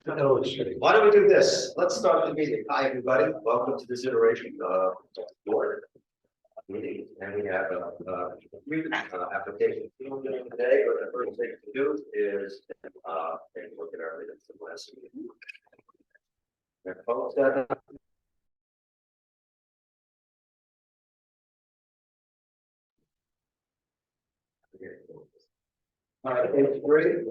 Why don't we do this? Let's start the meeting. Hi, everybody. Welcome to this iteration of the board meeting. And we have three applications today. What the first thing to do is take a look at our minutes from last meeting. And folks, all right, page 3.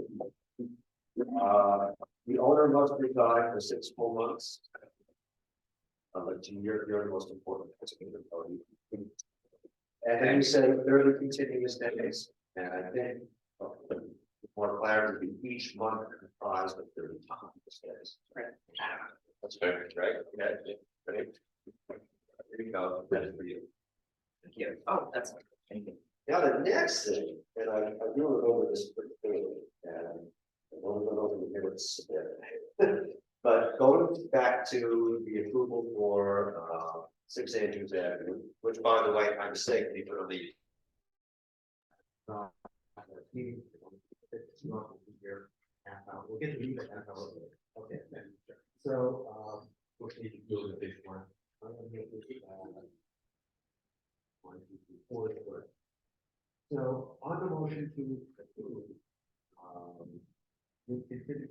The owner must reside for 6 full months. You're the most important person in the party. And then you say 30 continuous days, and I think more clarity, each month comprised of 30 days. Right. That's fair, right? Yeah. Right. There you go. That's for you. Thank you. Oh, that's thank you. Now the next thing, and I do remember this pretty clearly, and I won't go over the minutes there. But going back to the approval for 6 Andrews Avenue, which by the way, I mistakenly put on the we'll get to the half hour. Okay. So what need to do with this one? I'm going to make this 1, 2, 3, 4. So on the motion to approve, we consider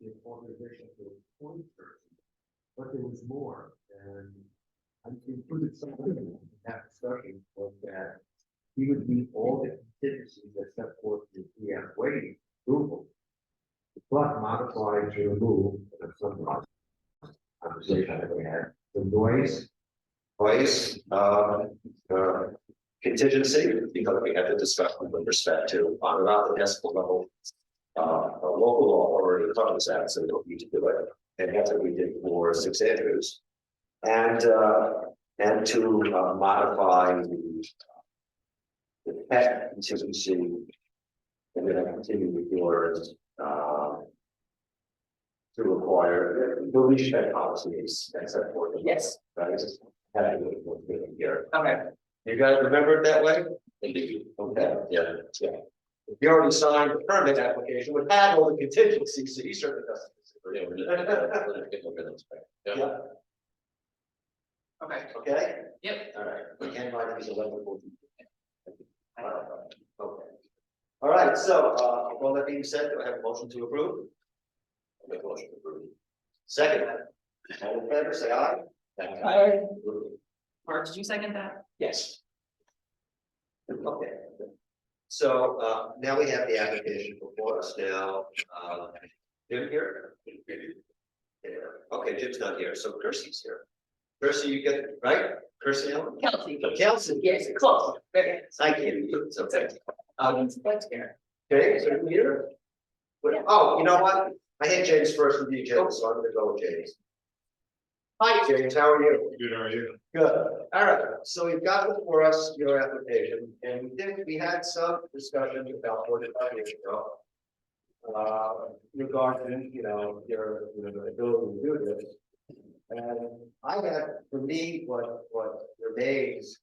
the authorization to appoint person, but there was more, and I included something in that discussion was that he would meet all the contingencies that set forth in the waiting approval, but modify to remove some conversation that we had the noise, contingency, because we had the discussion with respect to on about the decibel level. A local law already covers that, so we don't need to do it. And that's what we did for 6 Andrews. And to modify the pet contingency, and then I continue with yours to require the leash pet policies and so forth. Yes. Right. Here. Okay. You guys remember it that way? Okay. Yeah. Yeah. If you already signed the permit application, would have all the contingencies, so he certainly doesn't. Yeah. Okay. Okay. Yep. All right. We can write these 11. Okay. All right. So, all that being said, do I have a motion to approve? I'll make a motion to approve. Second. All in favor, say aye. Aye. Mark, did you second that? Yes. Okay. So now we have the application before us. Now, Jim here. Okay, Jim's not here, so Kirsty's here. Kirsty, you get it right? Kirsty, Kelsey. Yes, close. Very nice. I can't do it. So that's here. Okay, so you're here. Yeah. Oh, you know what? I had James first with you, James, so I'm going to go with James. Hi, James. How are you? Good, how are you? Good. All right. So we've got before us your application, and we had some discussion about 45 years ago regarding, your ability to do this. And I had, for me, what remains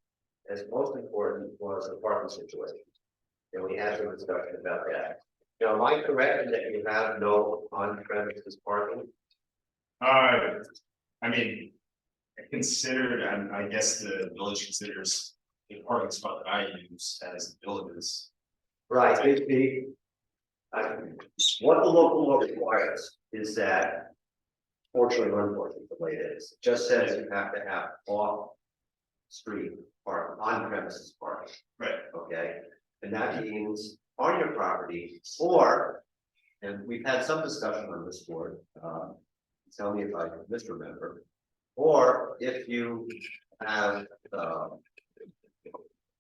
as most important was the parking situation. And we had some discussion about that. Now, am I correct in that you have no on-premises parking? I mean, considered, and I guess the village considers the parking spot that I use as the village's. Right. What the local law requires is that, fortunately or unfortunately, the way it is, it just says you have to have off-street parking, on-premises parking. Right. Okay, and that means on your property, or, and we've had some discussion on this board. Tell me if I misremember, or if you have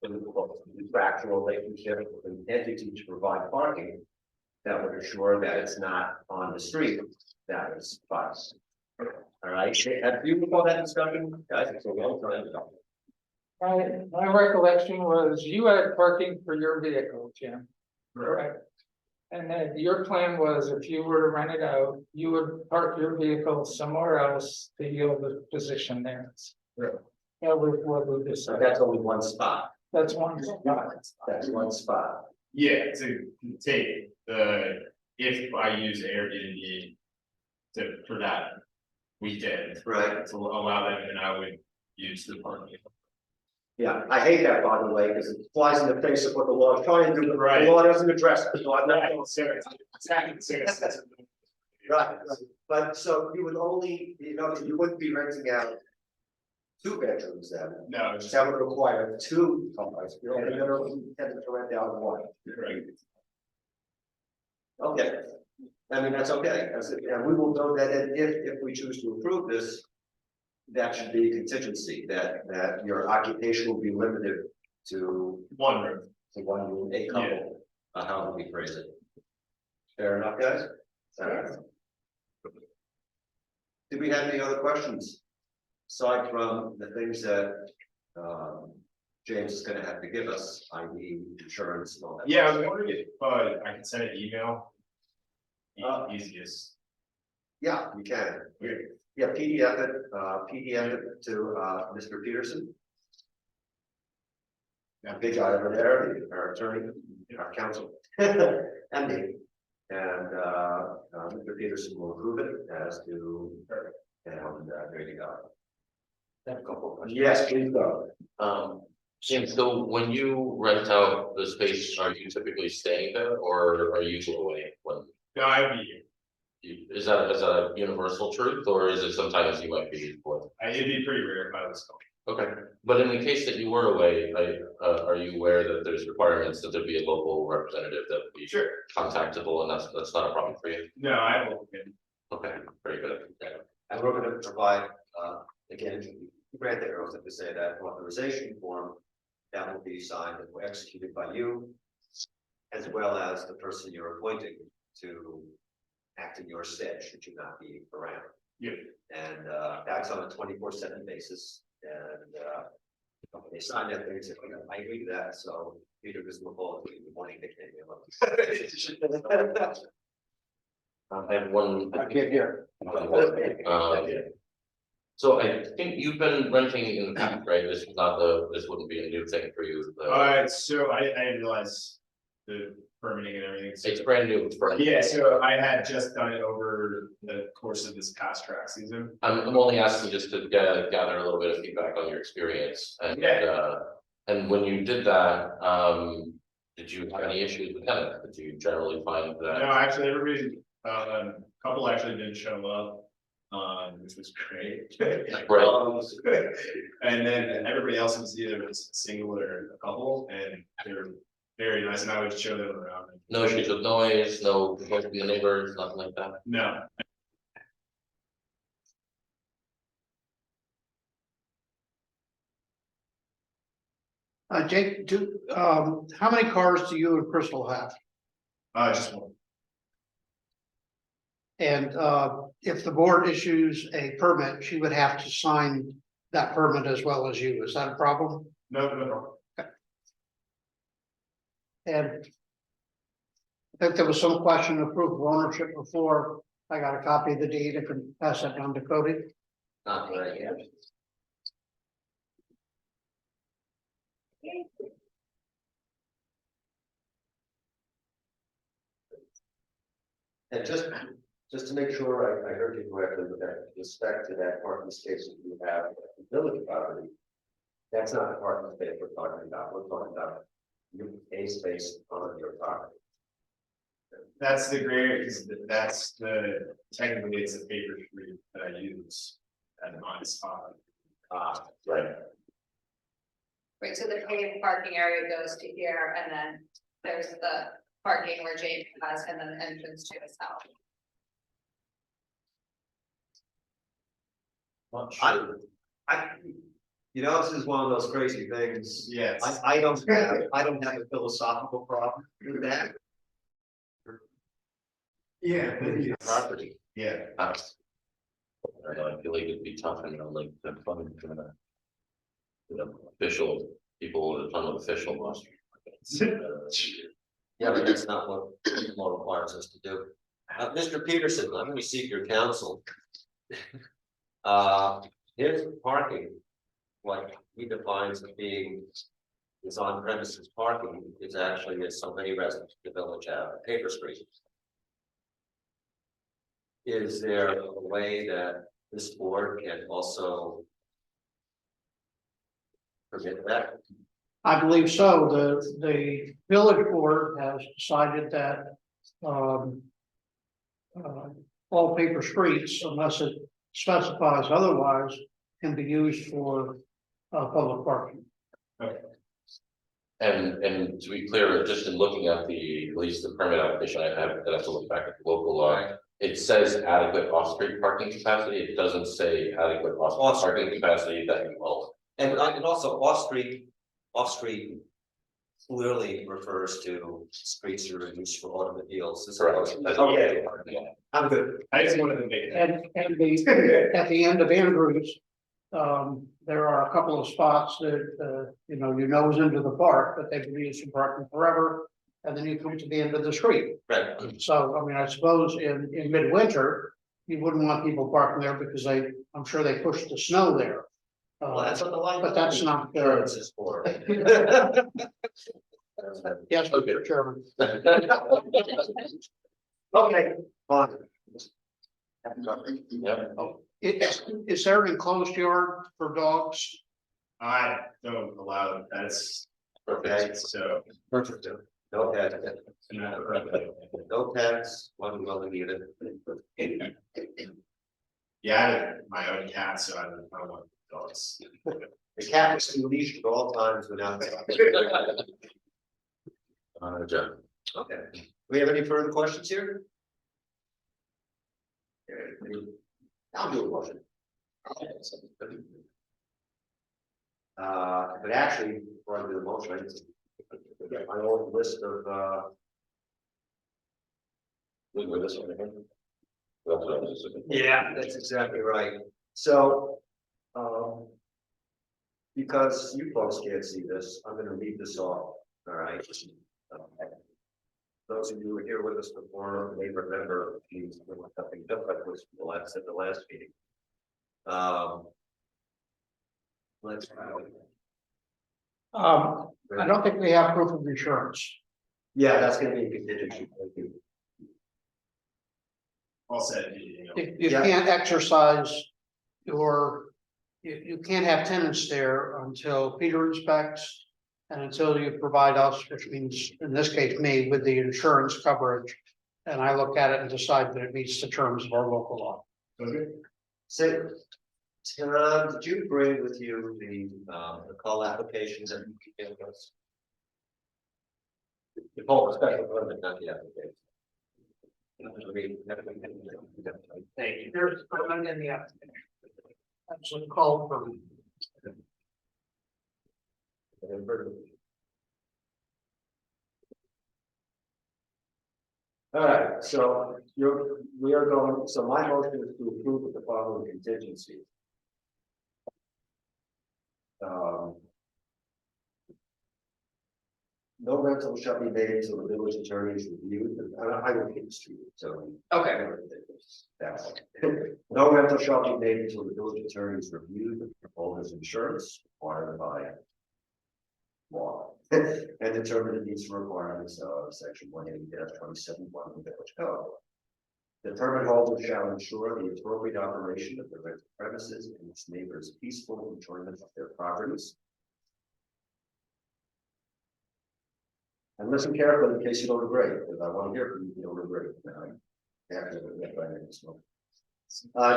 contractual relationship with an entity to provide parking that would assure that it's not on the street, that is fine. All right, have you recall that discussion, guys? It's a long time ago. My recollection was you had parking for your vehicle, Jim. Correct. And then your plan was if you were to rent it out, you would park your vehicle somewhere else to yield the position there. Right. That was what we decided. So that's only one spot. That's one spot. That's one spot. Yeah, to take the if I use Airbnb for that weekend, Right. to allow them, then I would use the parking. Yeah, I hate that, by the way, because it flies in the face of what the law is trying to do, but Right. the law doesn't address it. So I'm not- Right, but so you would only, you wouldn't be renting out 2 bedrooms then. No, it's just, That would require 2 cars. You're only intended to rent out 1. right, Okay. I mean, that's okay. And we will know that if we choose to approve this, that should be a contingency, that your occupation will be limited to one room. 1 room, a couple, how do we phrase it? Fair enough, guys? All right. Do we have any other questions? Aside from the things that, James is gonna have to give us, i.e. insurance and all that. Yeah, I was wondering if, I could send an email. Easiest. Yeah, you can. Yeah, PDF it to, Mr. Peterson. Yeah. Big guy over there, our attorney, our counsel, and me. And, Mr. Peterson will approve it as to, and, there you go. I have a couple of questions. Yes, please go. Jim, so when you rent out the space, are you typically staying there or are you away when? No, I'd be here. Is that a universal truth or is it sometimes you might be for? It'd be pretty rare if I was going. Okay, but in the case that you were away, are you aware that there's requirements that there be a local representative that would be Sure. contactable and that's not a problem for you? No, I have a look in. Okay, very good. And we're gonna provide, again, grant the arrows to say that authorization form that will be signed and executed by you, as well as the person you're appointing to act in your stead, should you not be around. Yeah. And, that's on a 24/7 basis, and, when they sign that, they say, I agree to that, so Peter was involved in the morning, they can't I have one. I can't hear. Yeah. So I think you've been renting in the past, right? This is not this wouldn't be a new thing for you. So I didn't realize the permitting and everything. So- It's brand new. Yeah, so I had just done it over the course of this past track season. I'm only asking just to gather a little bit of feedback on your experience and, and when you did that, did you have any issues with that? Did you generally find that? No, actually, everybody, couple actually didn't show up, which was great. Right. And then everybody else was either a single or a couple, and they were very nice, and I would show them around. No issues with noise, no complaints from the neighbors, nothing like that? No, Jake, how many cars do you and Crystal have? just one. And, if the board issues a permit, she would have to sign that permit as well as you. Is that a problem? No problem. And I think there was some question of proof of ownership before. I got a copy of the deed. I can pass that down to Cody. Not right yet. And just to make sure I heard you correctly, with that respect to that parking space that you have at the village property, that's not the parking space we're talking about. We're talking about a space on your property. That's the gray, because that's the, technically it's a paper street that I use at my spot. Right. Right, so the paved parking area goes to here, and then there's the parking where James has, and then the entrance to his house. This is one of those crazy things. Yes. I don't have a philosophical problem with that. Yeah. Property. Yeah. I don't know, I feel like it'd be tough and like the fun for the. Official people with a ton of official muster. Yeah, but that's not what the law requires us to do. Mr. Peterson, let me seek your counsel. Here's parking. What he defines as being is on premises parking is actually, as so many residents of the village have, a paper street. Is there a way that this board can also permit that? I believe so. The village board has decided that, um. All paper streets, unless it specifies otherwise, can be used for, public parking. And to be clear, just in looking at at least the permit application, I'd have to look back at the local law. It says adequate off-street parking capacity, it doesn't say adequate off-street parking capacity that you own. And also off-street clearly refers to streets that are used for automobiles. Correct. Okay, I'm good. I just wanted to make it. And at the end of Andrews, there are a couple of spots that, you nose into the park, but they've been used for parking forever. And then you come to the end of the street. Right. So, I mean, I suppose in midwinter, you wouldn't want people parking there because I'm sure they push the snow there. Well, that's what the line. But that's not, Insurance is for. yes, Mr. Chairman. Okay, fine. Yep. Is there an enclosed yard for dogs? I don't allow that, that's Okay, so. perfect. No pets, no pets, one dwelling unit. Yeah, I have my own cat, so I don't want dogs. The cat must be leashed at all times without. John. Okay, do we have any further questions here? I'll do a motion. But actually, before I do the motion, I need to get my old list of, Look at this one again. That's what I was just looking for. yeah, that's exactly right. So, because you folks can't see this, I'm gonna read this off, all right? Those of you who were here with us before may remember these, something different was the last at the last meeting. Let's. I don't think we have proof of insurance. Yeah, that's gonna be a contingency. Thank you. All said, you know. You Yeah. can't exercise you can't have tenants there until Peter inspects. And until you provide us, which means in this case me, with the insurance coverage. And I look at it and decide that it meets the terms of our local law. Okay. So, Tom, did you bring with you the call applications that you gave us? The call special permit, not the application. Thank you. There's one in the application. That's a call for. All right, so we are going, so my motion is to approve with the following contingencies. No rental shall be made until the village attorney is reviewed, I will keep the street, so. Okay. That's- No rental shall be made until the village attorney is reviewed the proposed insurance required by law and determine the needs and requirements of section 180-27 of the village code. The permit holder shall ensure the appropriate operation of the rental premises and its neighbors' peaceful enjoyment of their properties. And listen carefully in case you don't agree, because I want to hear from you if you don't agree.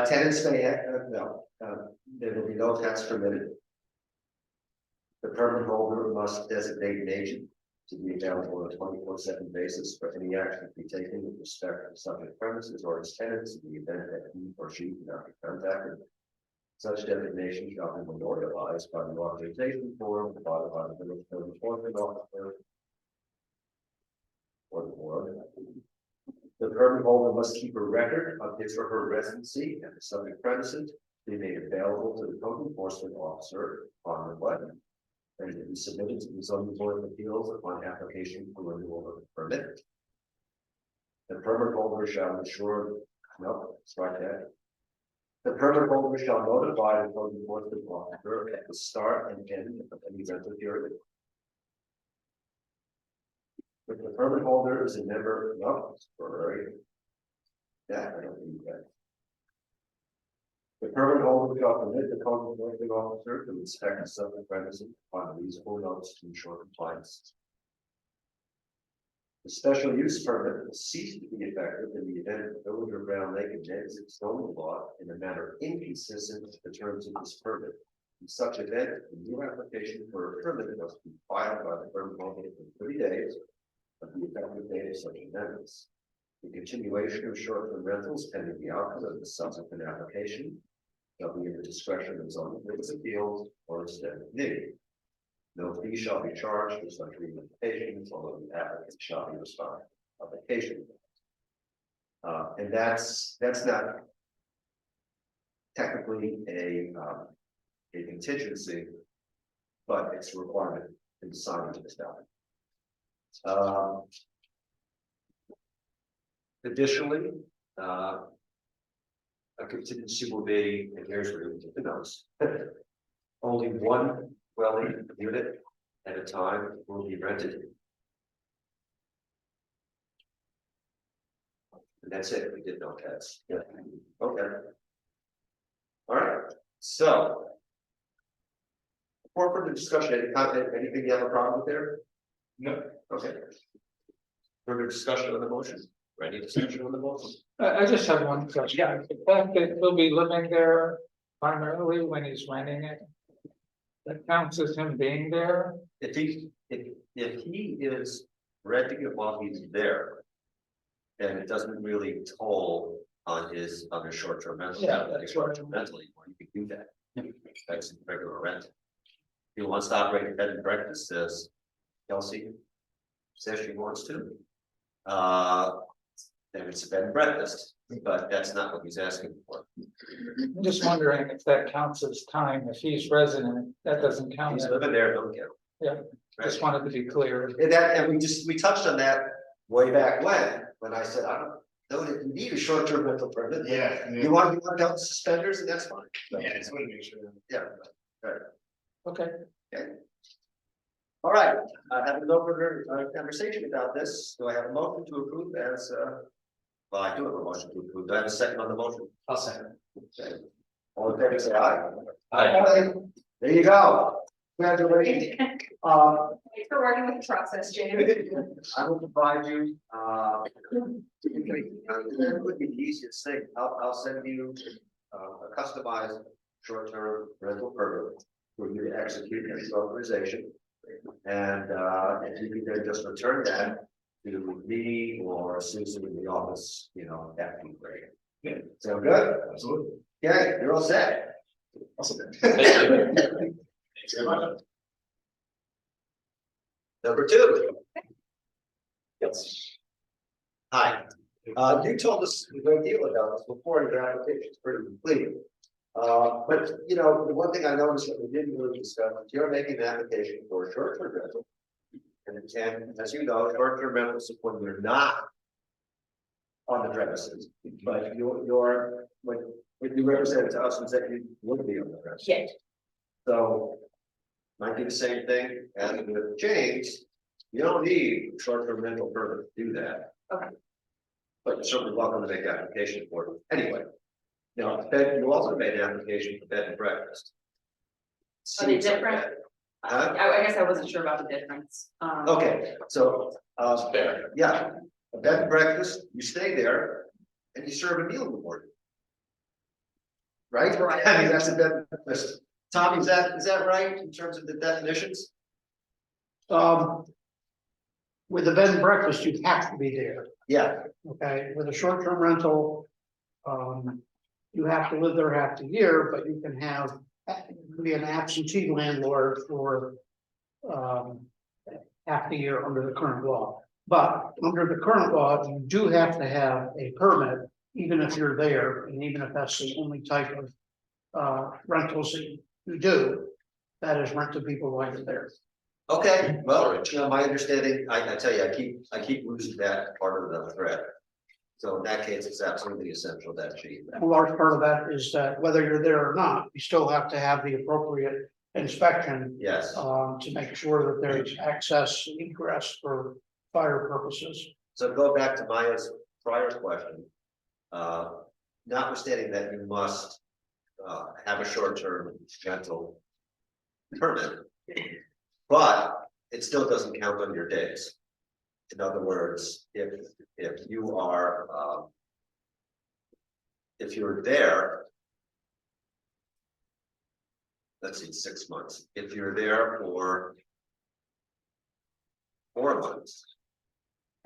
Tenants may have, there will be no tax permitted. The permit holder must designate an agent to be available on a 24/7 basis for any action to be taken with respect to the subject premises or its tenants in the event that he or she cannot be contacted. Such designation shall be memorialized by the authorization form provided by the village code enforcement officer. Or the board. The permit holder must keep a record of his or her residency at the subject premises, be made available to the code enforcement officer upon request. And to be submitted to the zoning board of appeals upon application for renewal of the permit. The permit holder shall ensure, no, strike that. The permit holder shall notify the code enforcement officer at the start and end of any rental period. If the permit holder is a member, no, sorry. Yeah, I don't think that. The permanent holder shall permit the code enforcement officer to inspect the subject premises upon reasonable notice to ensure compliance. The special use permit will cease to be effective in the event the village of Brown Lake amends its zoning law in a manner inconsistent with the terms of this permit. In such event, a new application for a permit must be filed by the permit holder within 30 days of the effective date of such amendments. The continuation of short-term rentals pending the outcome of the subsequent application shall be in the discretion of zoning board of appeals or instead of committee. No fee shall be charged for such relocations, although the applicant shall be responsible for application. And that's not technically a contingency, but it's a requirement in the signing of this document. Additionally, a contingency will be, and here's where you get the notes. Only one dwelling unit at a time will be rented. And that's it, we did no pets. Yeah. Okay. All right, so. For further discussion, anything you have a problem with there? No. Okay. Further discussion on the motion? Any discussion on the motion? I just have one question. Yeah. The fact that he'll be living there primarily when he's renting it. That counts as him being there. If he is renting it while he's there, then it doesn't really toll on his short-term rental. Yeah, that's right. Short-term rental, you can do that. That's regular rent. If he wants to operate a bed and breakfast, says Kelsey says she wants to. Then it's a bed and breakfast, but that's not what he's asking for. I'm just wondering if that counts as time. If he's resident, that doesn't count. He's living there, don't get it. Yeah, just wanted to be clear. And we touched on that way back when I said, I don't know if you need a short-term rental permit. Yeah. You want belt and suspenders, and that's fine. Yeah, I just want to make sure. Yeah, right. Okay. All right, having no further conversation about this, do I have a motion to approve as, well, I do have a motion to approve. Do I have a second on the motion? I'll second. Okay. All in favor, say aye. Aye. There you go. Congratulations. Thanks for working with the process, Jamie. I will provide you, that would be the easiest thing. I'll send you, a customized short-term rental permit for you to execute this authorization. And, if you can then just return that to me or Susan in the office, that'd be great. Yeah. Sound good? Absolutely. Okay, you're all set. Awesome. Thank you. Thanks very much. Number two. Yes. Hi, you told us a great deal about this before, and your application is pretty complete. But the one thing I noticed that we didn't really discuss is you're making an application for a short-term rental. And as you know, short-term rentals is when you're not on the premises, but what you represented to us was that you would be on the premises. Yeah. So might be the same thing as with James. You don't need a short-term rental permit to do that. Okay. But you're certainly welcome to make an application for it anyway. Now, you also made an application for bed and breakfast. Are they Seems like different? that. Huh? I guess I wasn't sure about the difference. Okay, so, Fair. yeah, a bed and breakfast, you stay there and you serve a meal in the morning. Right? Right. I mean, that's a bed and breakfast. Tommy, is that right in terms of the definitions? With a bed and breakfast, you have to be there, Yeah, okay? With a short-term rental, you have to live there half the year, but you can be an absentee landlord for half the year under the current law. But under the current law, you do have to have a permit, even if you're there, and even if that's the only type of rentals that you do, that is rent to people while you're there. okay, well, my understanding, I tell you, I keep losing that part of the thread. So in that case, it's absolutely essential that you. A large part of that is that whether you're there or not, you still have to have the appropriate inspection Yes, to make sure that there's access and egress for fire purposes. so go back to Maya's prior question. Notwithstanding that you must have a short-term rental permit, but it still doesn't count on your days. In other words, if you are if you're there, let's see, 6 months. If you're there for 4 months,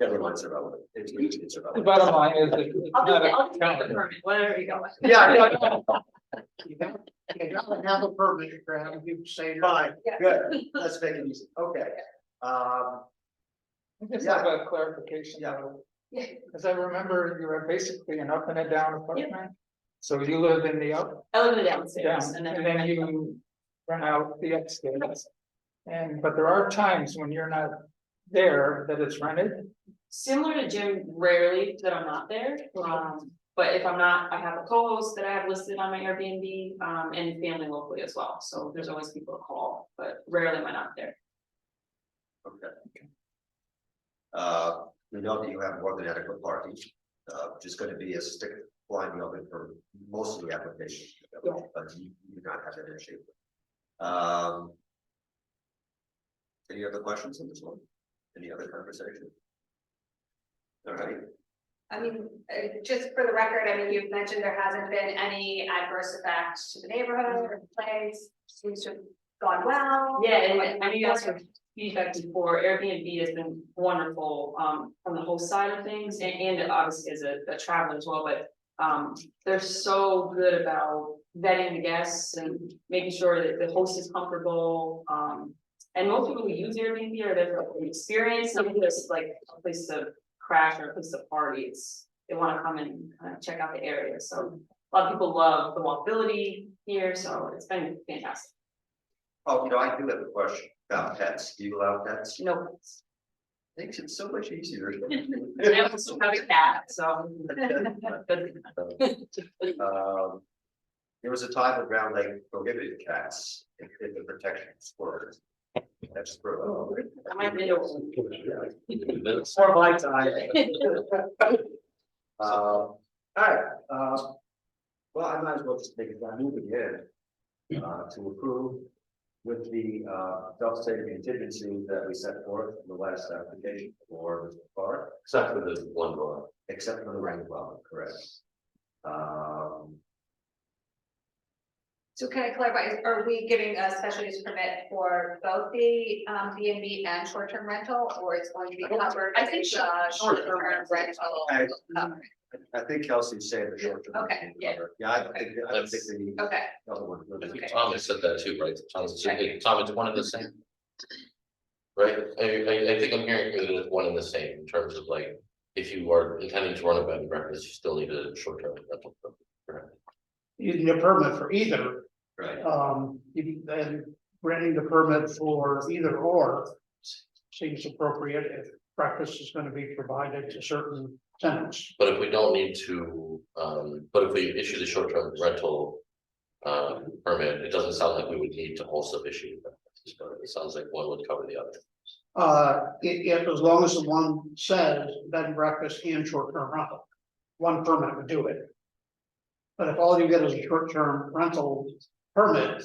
every month's irrelevant. It's The irrelevant. bottom line is that it's I'll not just take the a. permit, whatever you go with. Yeah, You gotta have a permit if you're having people stay there. fine, Yeah. good. Let's make it easy. Okay. I just have a clarification Yeah. though, Yeah. because I remember you were basically an up and a down apartment. So you lived in the up, I live in the downstairs down, and and then. then you rent out the upstairs. And, but there are times when you're not there that it's rented. Similar to Jim, rarely that I'm not there, but if I'm not, I have a co-host that I have listed on my Airbnb, and family locally as well, so there's always people to call, but rarely am I not there. Okay. We know that you have more than adequate parking, which is going to be a stick flying open for most of the applications. Yeah. But you do not have that issue. Any other questions on this one? Any other conversation? All right. I mean, just for the record, I mean, you've mentioned there hasn't been any adverse effect to the neighborhood or the place, seems to have gone well. Yeah, and I know you asked for feedback before, Airbnb has been wonderful, from the host side of things, and obviously as a traveler as well, but. They're so good about vetting the guests and making sure that the host is comfortable, and most people who use Airbnb are there for the experience, some of this like a place to crash or a place to party, they wanna come and check out the area, so. A lot of people love the walkability here, so it's been fantastic. Oh, I do have a question about pets. Do you allow pets? No. Makes it so much easier. I also have a cat, so. There was a time when Round Lake prohibited cats in the protection of squirrels. That's true. I might be able For my time. All right, well, I might as well just make it down move again. To approve with the self-stated contingency that we set forth in the last application for Mr. Clark, Except for the one door. except for the rank level, correct? So can I clarify, are we giving a special use permit for both the B and B and short-term rental, or it's going to be covered? I think Short-term rental. I- covered? I think Kelsey's saying the short term. Okay, yeah. Yeah, I don't think the Okay, other one. I think Okay. Thomas said that too, right? Tom, it's one and the same. Right, I think I'm hearing that it's one and the same in terms of like, if you are intending to run a bed and breakfast, you still need a short-term rental. Correct. You need a permit for either, Right, then granting the permit for either or seems appropriate if breakfast is gonna be provided to certain tenants. But if we don't need to, but if we issue the short-term rental permit, it doesn't sound like we would need to also issue. It sounds like one would cover the other. If as long as the one says bed and breakfast and short-term rental, one permit would do it. But if all you get is a short-term rental permit,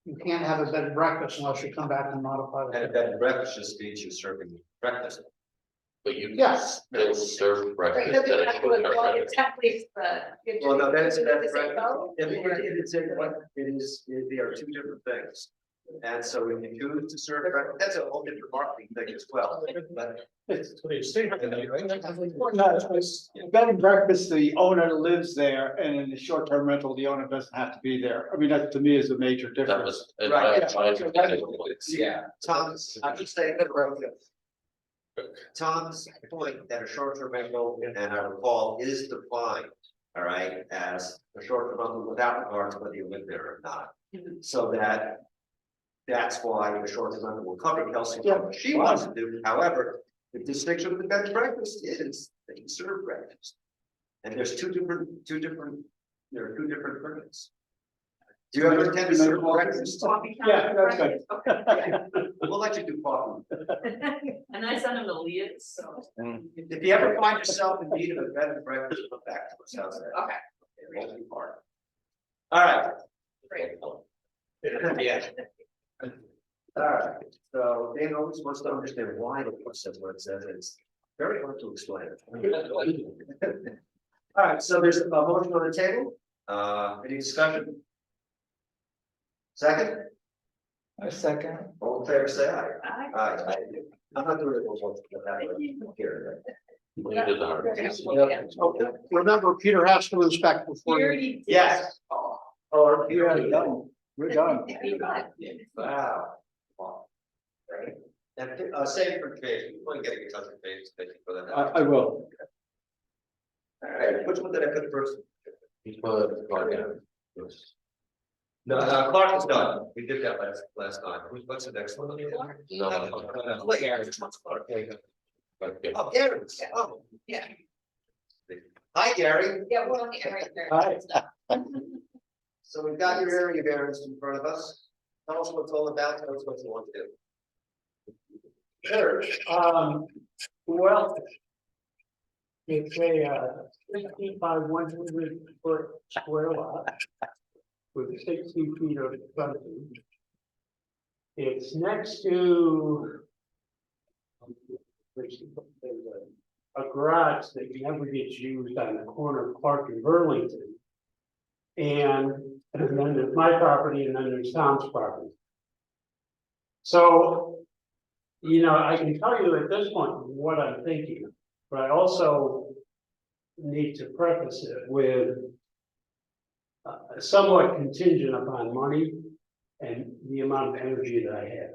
you can't have a bed and breakfast unless you come back and modify and a the. bed and breakfast just means you're serving breakfast. But you Yes. still serve right, breakfast. so that that's is what, short-term well, rental. it's technically the. Well, no, that's the breakfast. same boat, If or- it's in what it is, they are two different things. And so if you choose to serve breakfast, that's a whole different marketing thing as well, but. Bed and breakfast, the owner lives there, and in the short-term rental, the owner doesn't have to be there. I mean, that to me is a major That difference. was. Right, Yeah. Tom's, I'm just saying that right there. Tom's point that a short-term rental, and I recall, is defined, all right, as a short-term rental without regard to whether you live there or not. So that's why the short-term rental will cover Kelsey, what she wants to do, however, the distinction of the bed and breakfast is that you serve breakfast. And there's there are two different permits. Do you ever attend a breakfast? Yeah, that's good. Okay. We'll let you do coffee. And I sent him to Leah, so. If you ever find yourself in need of a bed and breakfast, come back to us, how's that? Okay. It won't be hard. All right. Great. Yeah. All right, so Dan always wants to understand why the book says what it says, it's very hard to explain. All right, so there's a motion on the table, any discussion? Second, A second. all in favor, say aye. Aye. Aye. I'm not doing it once, but that way, here. We did the hard. Okay. Remember, Peter has to inspect You before. already did. Yes. Or We're done. We're done. Wow. Right. And same for Paige, you want to get in touch with Paige, thank you for that. I will. All right, which one did I put first? You put Clark down. No, Clark is done, we did that last time, what's the next one? No. Like Aaron, what's Clark? Okay. Oh, Aaron, oh, Yeah, hi, Gary, yeah, we're on the area there. Hi. so we've got your area variance in front of us, tell us what it's all about, tell us what you want to do. Sure, well. It's a 15 by 100 foot square lot. With 60 feet of frontage. It's next to. There's a garage that never gets used on the corner of Clark and Burlington. And then there's my property and then there's Tom's property. So. You know, I can tell you at this point what I'm thinking, but I also need to preface it with somewhat contingent upon money and the amount of energy that I have.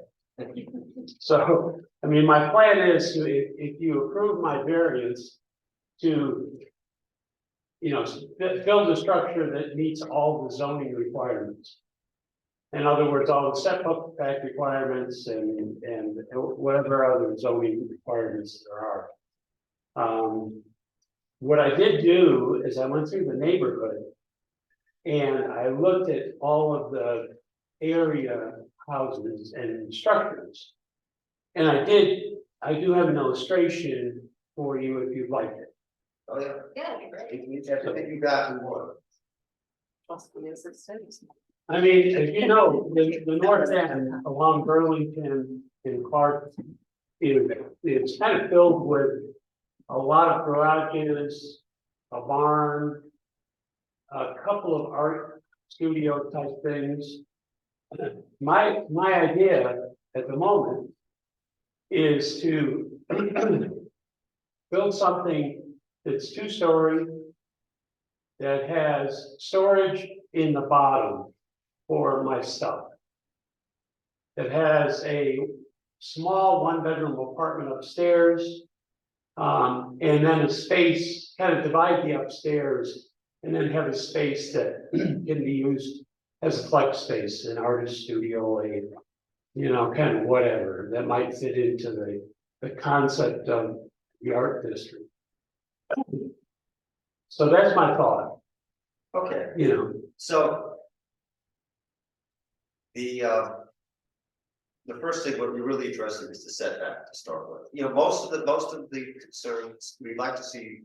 So, I mean, my plan is to, if you approve my variance to, you know, build a structure that meets all the zoning requirements. In other words, all the setback requirements and whatever other zoning requirements there are. What I did do is I went through the neighborhood and I looked at all of the area houses and structures. And I do have an illustration for you if you'd like it. Oh, yeah. Yeah, that'd be great. Everything you got in one. Possibly as it says. I mean, as you know, the north end along Burlington and Clark is kind of filled with a lot of garages, a barn, a couple of art studio type things. My idea at the moment is to build something that's 2-story that has storage in the bottom for my stuff. It has a small 1-bedroom apartment upstairs. And then a space, kind of divide the upstairs and then have a space that can be used as a flex space, an artist studio, you know, kind of whatever that might fit into the concept of the art district. So that's my thought, Okay, you know. so. The first thing what we're really addressing is the setback to start with. You know, most of the concerns, we'd like to see.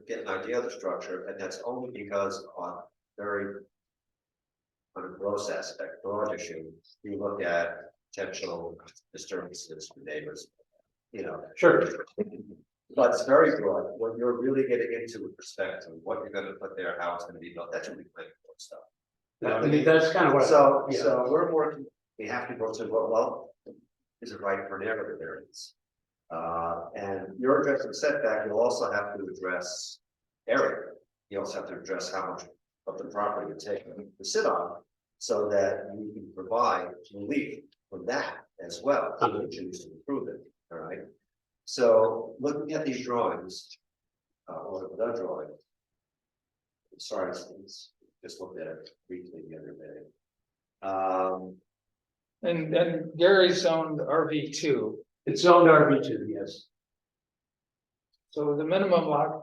Get an idea of the structure, and that's only because on a gross aspect, broad issue, you look at potential disturbances for neighbors. You know. Sure. But it's very broad, what you're really getting into with respect to what you're gonna put there, how it's gonna be built, that's really planning board stuff. I mean, that's kind of what. So, yeah. so we're working, we have to go to, well, is it right for neighborhood variance? And you're addressing setback, you'll also have to address area. You also have to address how much of the property you're taking to sit on, so that you can provide relief from that as well, if you choose to improve it, all right? So, looking at these drawings, or the drawing. Sorry, just looked at it briefly the other day. And then Gary's zoned RV2, It's zoned RV2, yes. so the minimum lot.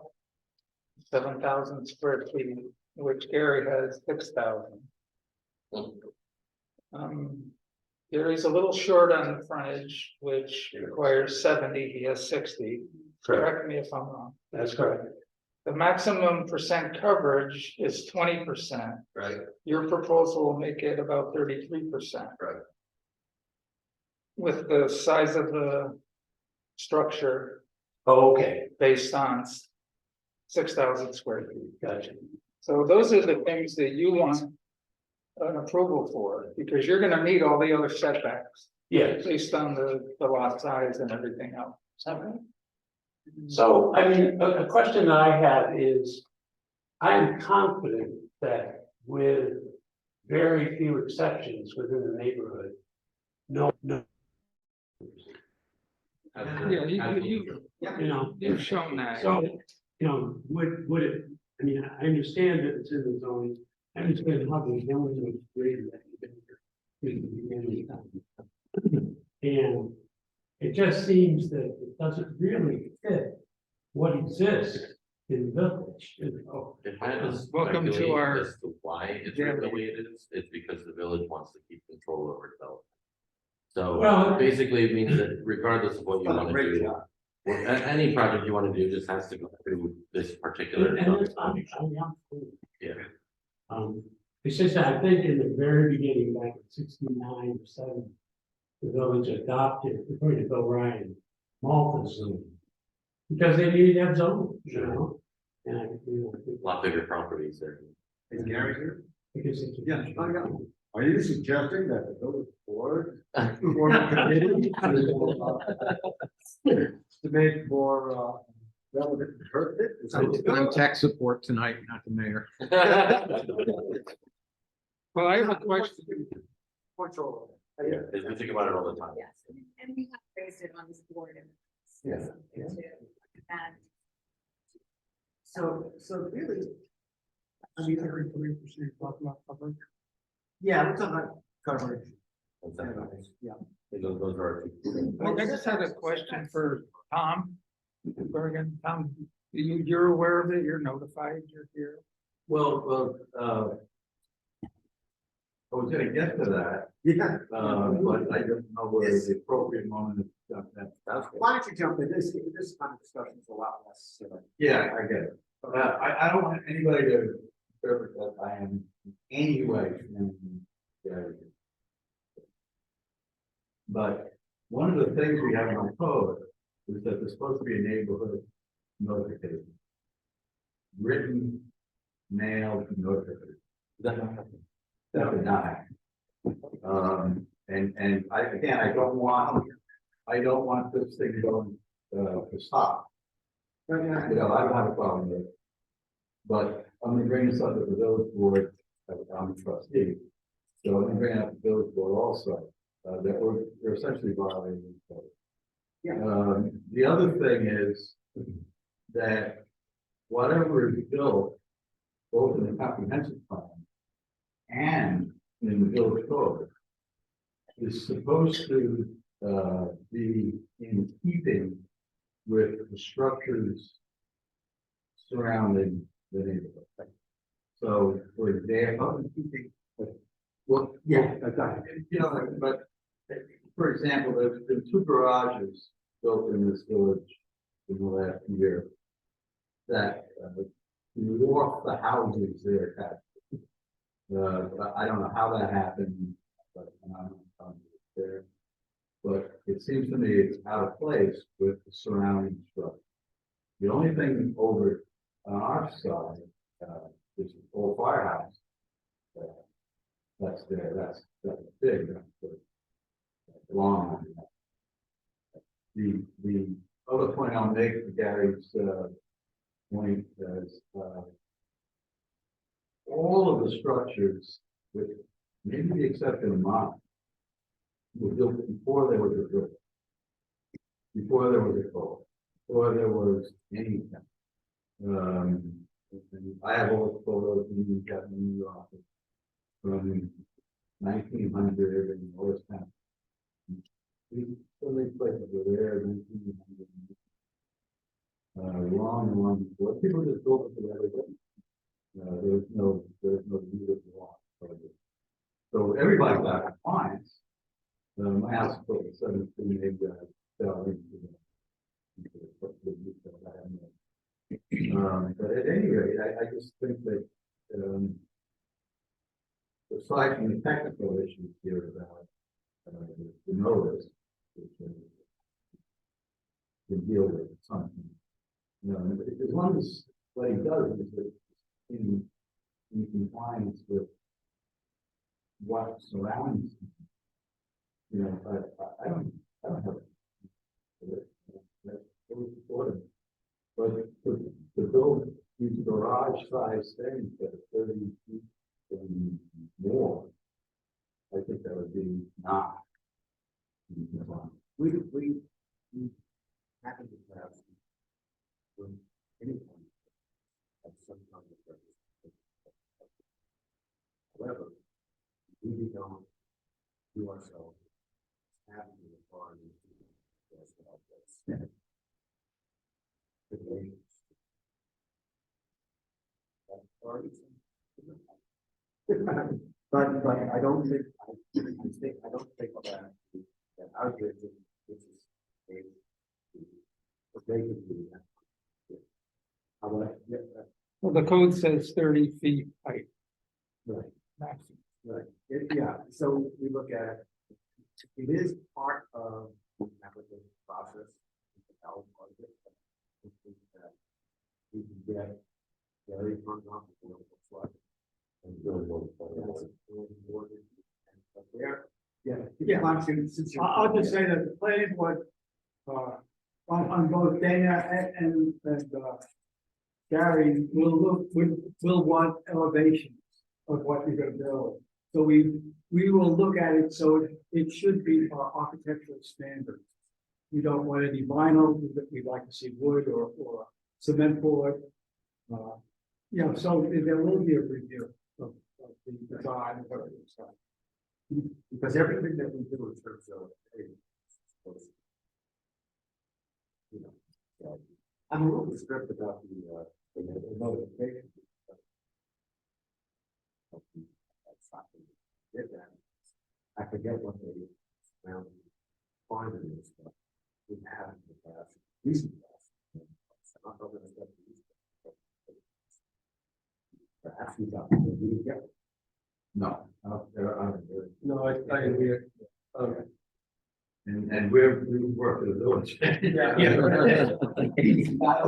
7,000 square feet, which Gary has 6,000. Gary's a little short on the frontage, which requires 70, he has 60. Correct me if I'm wrong. That's correct. The maximum percent coverage is 20%. Right, Your proposal will make it about 33%. right. With the size of the structure Oh, okay, based on 6,000 square feet. gotcha. So those are the things that you want an approval for, because you're gonna meet all the other setbacks Yes, based on the lot size and everything else. so, I mean, a question that I have is, I'm confident that with very few exceptions within the neighborhood, no. Yeah, You know, you've shown that. so, you know, would it, I mean, I understand that it's in the zoning, I understand how the zoning is created. And it just seems that it doesn't really fit what exists in the village, you know. If I was Welcome to speculating our- as to why it's written the way it is, it's because the village wants to keep control over development. So Well- basically it means that regardless of what you Done a want to great do, job. any project you want to do just has to go through this particular. And it's, I mean, Yeah. It's just that I think in the very beginning, back in 69 or 70, the village adopted, according to Bill Ryan, Malta zone. Because they needed that zone, you know? And I, you know, I think A lot bigger properties there. Is Gary here? because it's. Yeah, find out. Are you suggesting that the village board? To make more, relevant and pertinent? I'm tech support tonight, not the mayor. Well, I have a question. Yeah, we think about it all the time. Yes, and we have raised it on this board and. Yeah. And So really. I mean, 33% lot coverage. Yeah, we're talking about coverage. Yeah. Those are our two. Well, I just had a question for Tom. Bergen, Tom, you're aware of it, you're notified, you're here. Well, I was gonna get to that, Yeah. but I don't know where the appropriate moment is. Why don't you jump in, this kind of discussion is a lot less. Yeah, I get it. I don't want anybody to interpret that I am in any way. But one of the things we have in our code is that there's supposed to be a neighborhood notification. Written, mailed notification. That would not happen. And I don't want this thing going, to stop. You know, I don't have a problem with it. But I'm gonna bring this up at the village board, I'm a trustee. So I'm gonna bring it up at the village board also, that we're essentially violating the code. The other thing is that whatever is built, both in the comprehensive plan and in the village code, is supposed to be in keeping with the structures surrounding the neighborhood. So for example, well, yeah, you know, but for example, there's been 2 garages built in this village in the last year that dwarf the houses they're attached to. I don't know how that happened, but there. But it seems to me it's out of place with the surrounding structure. The only thing over on our side, is the old firehouse. That's there, that's big, that's long. The other point I'll make to Gary's point is all of the structures, with maybe the exception of mine, were built before there was a building. Before there was a code, before there was anything. And I have all the photos in the New York from 1900 and all this kind of. So many places were there in 1900. Long before people just built it for everything. There's no need of law. So everybody got compliance. I asked for the 17, they fell into the. But at any rate, I just think that, aside from the technical issues here about, the notice, which, can deal with something. As long as what he does is that in compliance with what surrounds him. I don't have. But to build these garage size things that are 30 feet and more, I think that would be not. We happen to have. When anyone at some kind of purpose. However, we don't do ourselves having the authority to ask about this. But I don't think, I don't think that our jurisdiction, which is they can do that. Well, the code says 30 feet height Right, maximum. right, yeah, so we look at it is part of the application process. We can get very hung up with what it looks like. And really there, yeah. Since I'll just say that the planning board, on both Dana and Gary will want elevations of what you're gonna build. So we will look at it, so it should be our architectural standards. We don't want any vinyl, we'd like to see wood or cement board. So there will be a review of the design and what it looks like. Because everything that we do in terms of, I'm a little disturbed about the notification. I forget what they found finding this stuff. We have in the past, recent past. I'm not going to get perhaps we got. No, there are. No, I agree. Okay. And we work with the village.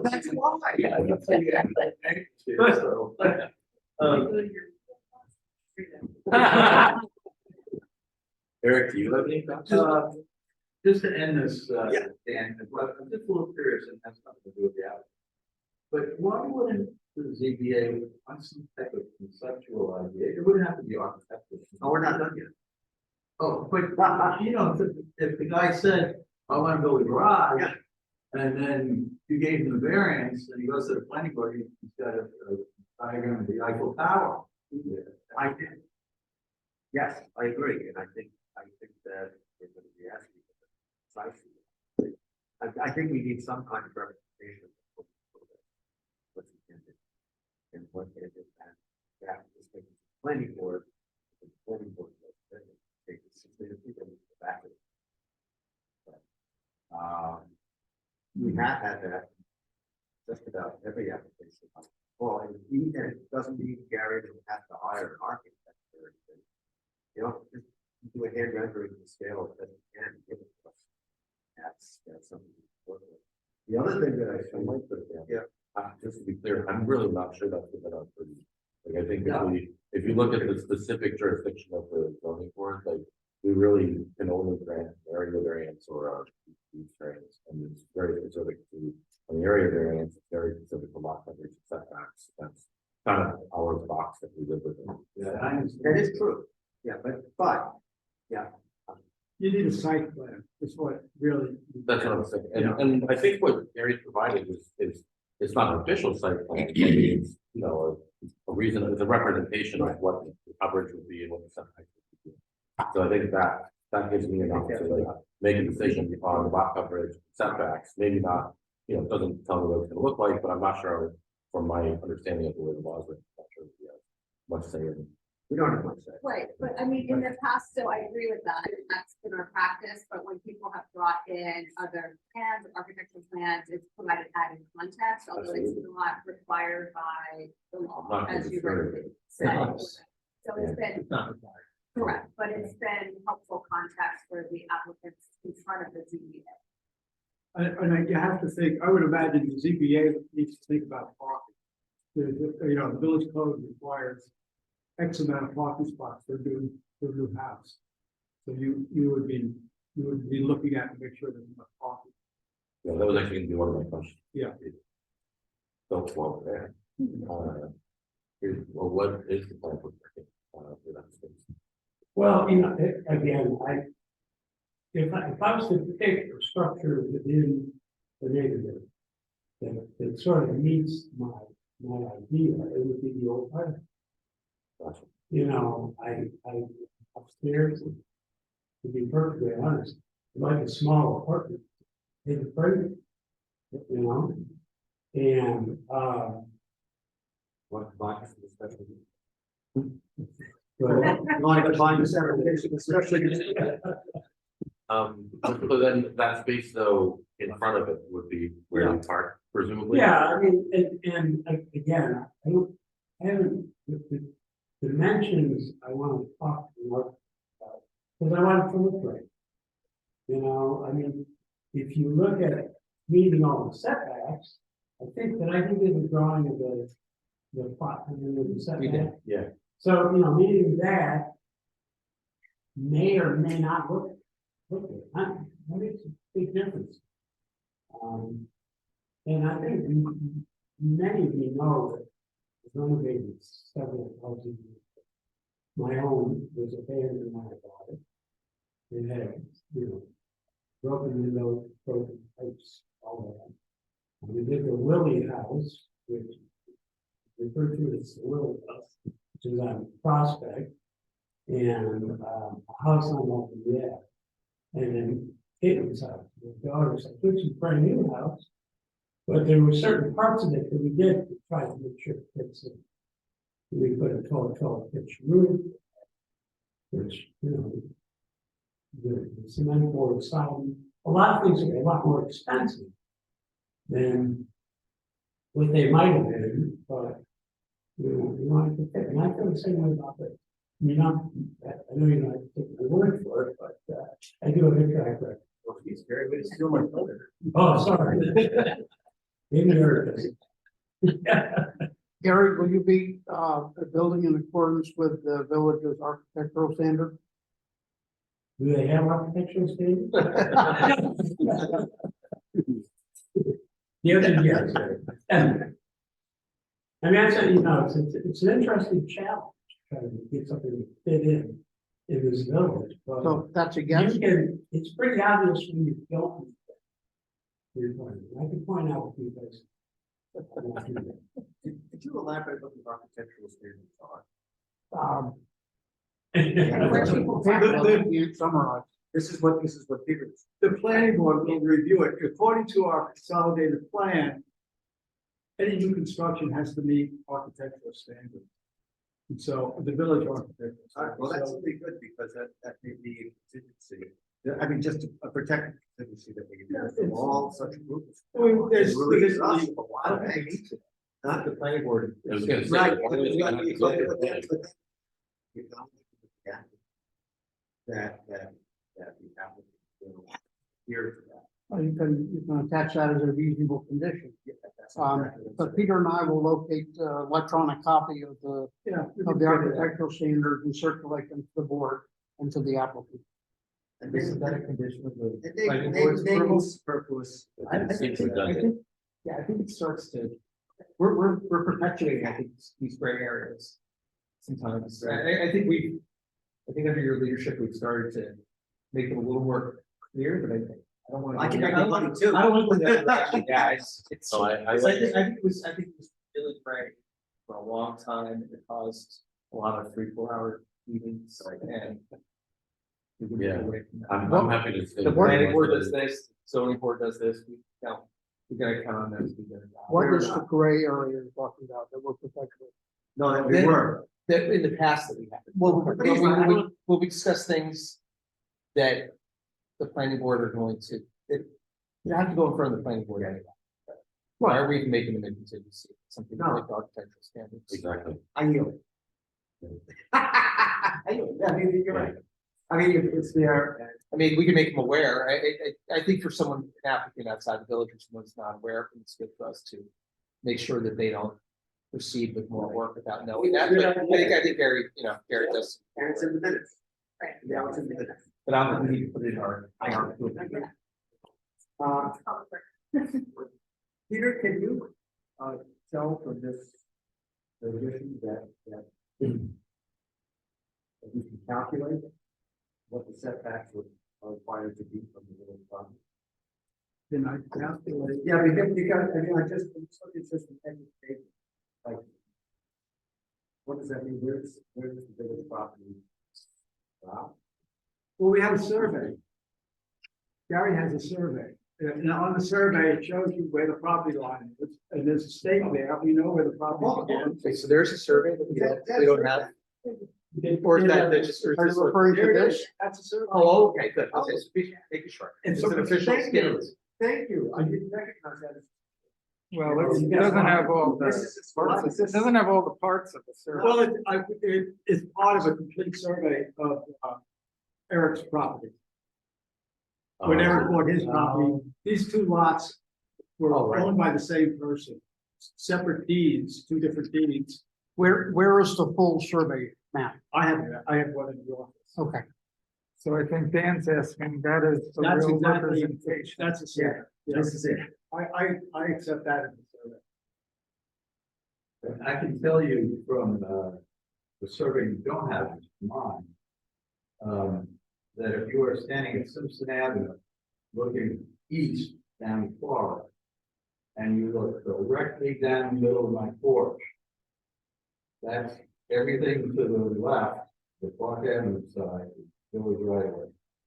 That's why. Eric, do you have any thoughts? Just to end this, Dan, I'm just a little curious, and has nothing to do with the app. But why wouldn't the ZBA on some type of conceptual idea? It wouldn't have to be architectural. No, we're not done yet. Oh, but if the guy said, I want to build a garage. Yeah. And then you gave him the variance, and he goes to the planning board, he's got a diagram of the Eiffel Tower. I did. Yes, I agree, and I think that we're going to be asking for precisely. I think we need some kind of representation of what's intended. And what it is, and that is the planning board, does take the people back. We have had that just about every application. Well, and it doesn't mean Gary doesn't have to hire an architect or anything. You know, just do a hand rendering to scale that you can give it to us. That's something to work with. The other thing that I might put down. Yeah. Just to be clear, I'm really not sure that's what I'm pretty. Like, I think if you look at the specific jurisdiction of the zoning board, like, we really can only grant area variance or use variance, and it's very specific to an area variance, it's very specific to lot coverage setbacks. That's kind of our box that we live within. Yeah, That is true. Yeah, but, yeah. You need a site plan, is what really. That's what I'm saying, and I think what Gary's provided is it's not an official site plan, but it's, a reason, it's a representation of what the coverage would be and what the setbacks would be. So I think that gives me enough to like make a decision on lot coverage setbacks, maybe not, it doesn't tell me what it's gonna look like, but I'm not sure from my understanding of the way the laws are, I'm not sure if you have much say in We don't have much say. Right, but I mean, in the past, so I agree with that, and that's been our practice, but when people have brought in other plans, architectural plans, it's provided added context, although it's not required by the law, Not as you necessarily. rightly said. Yes. So it's been It's not required. correct, but it's been helpful context for the applicants in front of the ZBA. You have to think, I would imagine the ZBA needs to think about parking. The village code requires X amount of parking spots for a new house. So you would be looking at to make sure there's enough parking. Yeah, that was actually gonna be one of my questions. Yeah. Don't fall there. Well, what is the plan for parking? For that space? Well, again, if I was to pick a structure within the neighborhood that sort of meets my idea, it would be the old part. Gotcha. I upstairs, to be perfectly honest, like a small apartment, it's afraid, and, What box is special? but, Want to combine this everything, especially. So then that space though, in front of it would be where you park presumably? yeah, I mean, and again, I haven't, the dimensions I want to talk to Mark about, because I want it to look right. I mean, if you look at meeting all the setbacks, I think there's a drawing of the plot, the setback. Yeah. So, meeting that may or may not look good. That makes a big difference. And I think many of you know that I've renovated several houses. My own was abandoned when I bought it. It had, broken windows, broken pipes, all that. We did the Willie House, which is referred to as the Willie House, which is on Prospect, and a house on Open, yeah. And then Caitlin's house, my daughter's, which is a brand new house. But there were certain parts of it that we did try to make sure it fits in. We put a 12 pitch roof, which, the cement board siding, a lot of things are a lot more expensive than what they might have been, but we wanted to fit. And I feel the same way about it. I know you're not taking my word for it, but I do have a track record. Well, he's very good, still my brother. Oh, sorry. Maybe nervous. Gary, will you be building in accordance with the village's architectural standard? Do they have architectural standards? The answer is yes. I mean, it's an interesting challenge, trying to get something to fit in this village, but So that's against. it's pretty obvious when you don't. I can point out a few places. Could you elaborate what the architectural standards are? Summarize. This is what Peter. The planning board will review it, according to our consolidated plan. Any new construction has to meet architectural standards. And so the village architect. Well, that's really good because that may be a contingency. I mean, just a protected contingency that we can do from all such groups. There's Release us a lot of things, not the planning board. I was gonna say, Right. why would you have to go to the plan? You know, yeah. That the applicant will adhere to that. You can attach that as a reasonable condition. Yeah, that's But exactly Peter and I will locate electronic copy of the architectural standards and circulate them to the board and to the applicant. And isn't that a condition of the planning They- board's they- approval? Superfluous. I think we've done it. Yeah, I think it starts to, we're perpetuating, I think, these gray areas. Sometimes, I think under your leadership, we've started to make it a little more clear, but I don't want to. I can make money too. I don't want to put that direction, yeah, it's. So I think it was really gray for a long time, it caused a lot of 3-4 hour meetings, and. we wouldn't Yeah. get away from that. I'm happy to. say- The planning board does this, zoning board does this, we gotta count on them to do their job. What is the gray area you're talking about that we're protecting? No, that we were. that in the past that we had. Will we discuss things that the planning board are going to, you have to go in front of the planning board anyway. Why are we even making them in contingency, something like architectural standards? Exactly. I yield. I yield. I mean, you're right. I mean, if it's there. I mean, we can make them aware. I think for someone, an applicant outside the village, or someone who's not aware, it's good for us to make sure that they don't proceed with more work without knowing that. But I think Gary, Gary does. And it's in the minutes. Right. Yeah, it's in the minutes. But I don't think we need to put it in our. Peter, can you, tell from this position that you can calculate what the setbacks are required to be from the village property? Then I calculate. Yeah, because, I mean, it's just an education, like. What does that mean? Where's the village property? Wow. Well, we have a survey. Gary has a survey. And on the survey, it shows you where the property line is, and there's a stake there, we know where the property begins. Okay, so there's a survey that we don't have. Or is that just? Are you referring to There it this? is. That's a survey. Oh, okay, good. Okay, so make it short. And It's so an official thank you. scale. Thank you, I didn't recognize that. Well, it doesn't have all the, it doesn't have all the parts of the survey. Well, it's part of a complete survey of Eric's property. When Eric bought his property, these two lots were owned by the same person. Separate deeds, two different deeds. Where is the full survey map? I have one in the office. Okay. So I think Dan's asking, that is the That's real exactly, representation. that's a survey. This is it. I accept that as a survey. I can tell you from the survey you don't have in mind. That if you are standing at Simpson Avenue, looking east down Florida. And you look directly down the middle of my porch. That's everything to the left, the Park Avenue side, is village right away.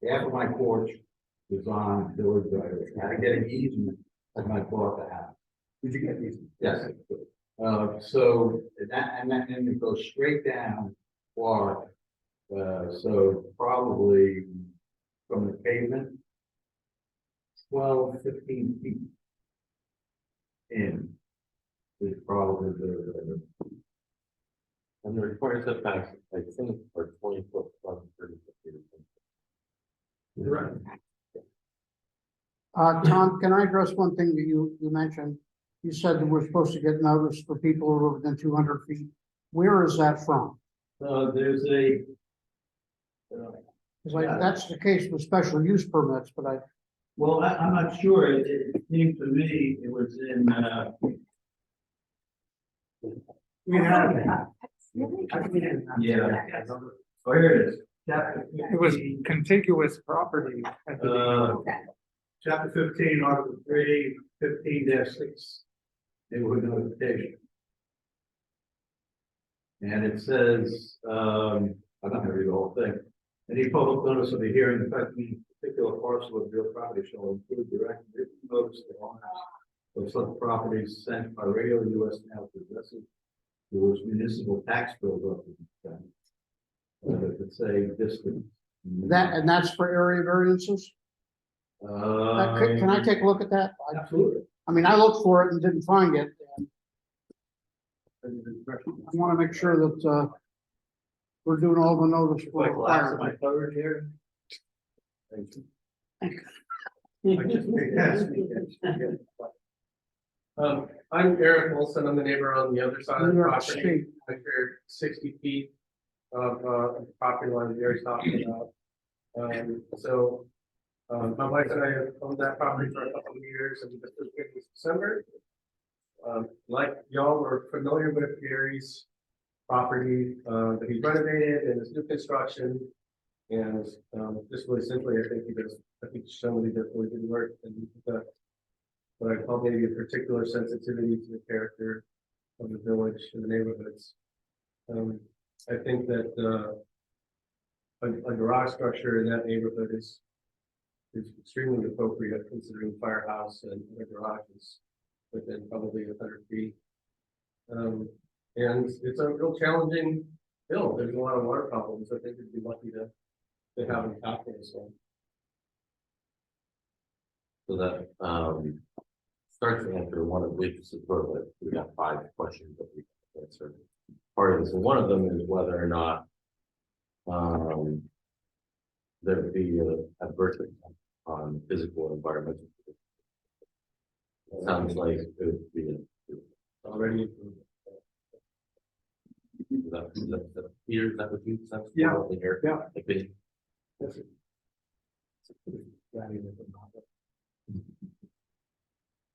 Half of my porch is on village right away. I get an easement as I bought the house. Did you get these? Yes. So and it goes straight down Clark. So probably from the pavement, 12, 15 feet in is probably the. And the required setbacks, I think, are 20 foot plus 30 feet. Right. Tom, can I address one thing that you mentioned? You said that we're supposed to get notice for people who are within 200 feet. Where is that from? There's a. Because like, that's the case with special use permits, but Well, I'm not sure. It seemed to me it was in, We have. yeah. Oh, here it is. Chapter It was contiguous property. at the beginning. Okay. Chapter 15, Article 3, 15-6, neighborhood notification. And it says, I'm not gonna read the whole thing. Any public notice of a hearing affecting a particular parcel of real property shall include direct written notice to owners of such properties sent by regular U.S. mail to addresses to which municipal tax bills are to be sent. It could say district. that's for area variances? Can I take a look at that? Absolutely. I mean, I looked for it and didn't find it. I want to make sure that, we're doing all the notice. Like last of my coverage here. Thank you. I just made that. I'm Eric Wilson, I'm the neighbor on the other side of the New York property. State. I shared 60 feet of property line that Gary's talking about. My wife and I have owned that property for a couple of years and this was this December. Like y'all were familiar with Gary's property that he renovated and his new construction. And just really simply, I think somebody does really good work and what I call maybe a particular sensitivity to the character of the village and the neighborhoods. I think that a garage structure in that neighborhood is extremely appropriate considering firehouse and the garage is within probably 100 feet. And it's a real challenging Bill, there's a lot of water problems, I think we'd be lucky to have them tackle this one. So that, starts to answer one of which is sort of, we got 5 questions that we answered. Part of this, and one of them is whether or not, there would be a adverse impact on physical and environmental. Sounds like it would be. Already. Peter, is that what you said? Yeah. Here. Yeah. Okay.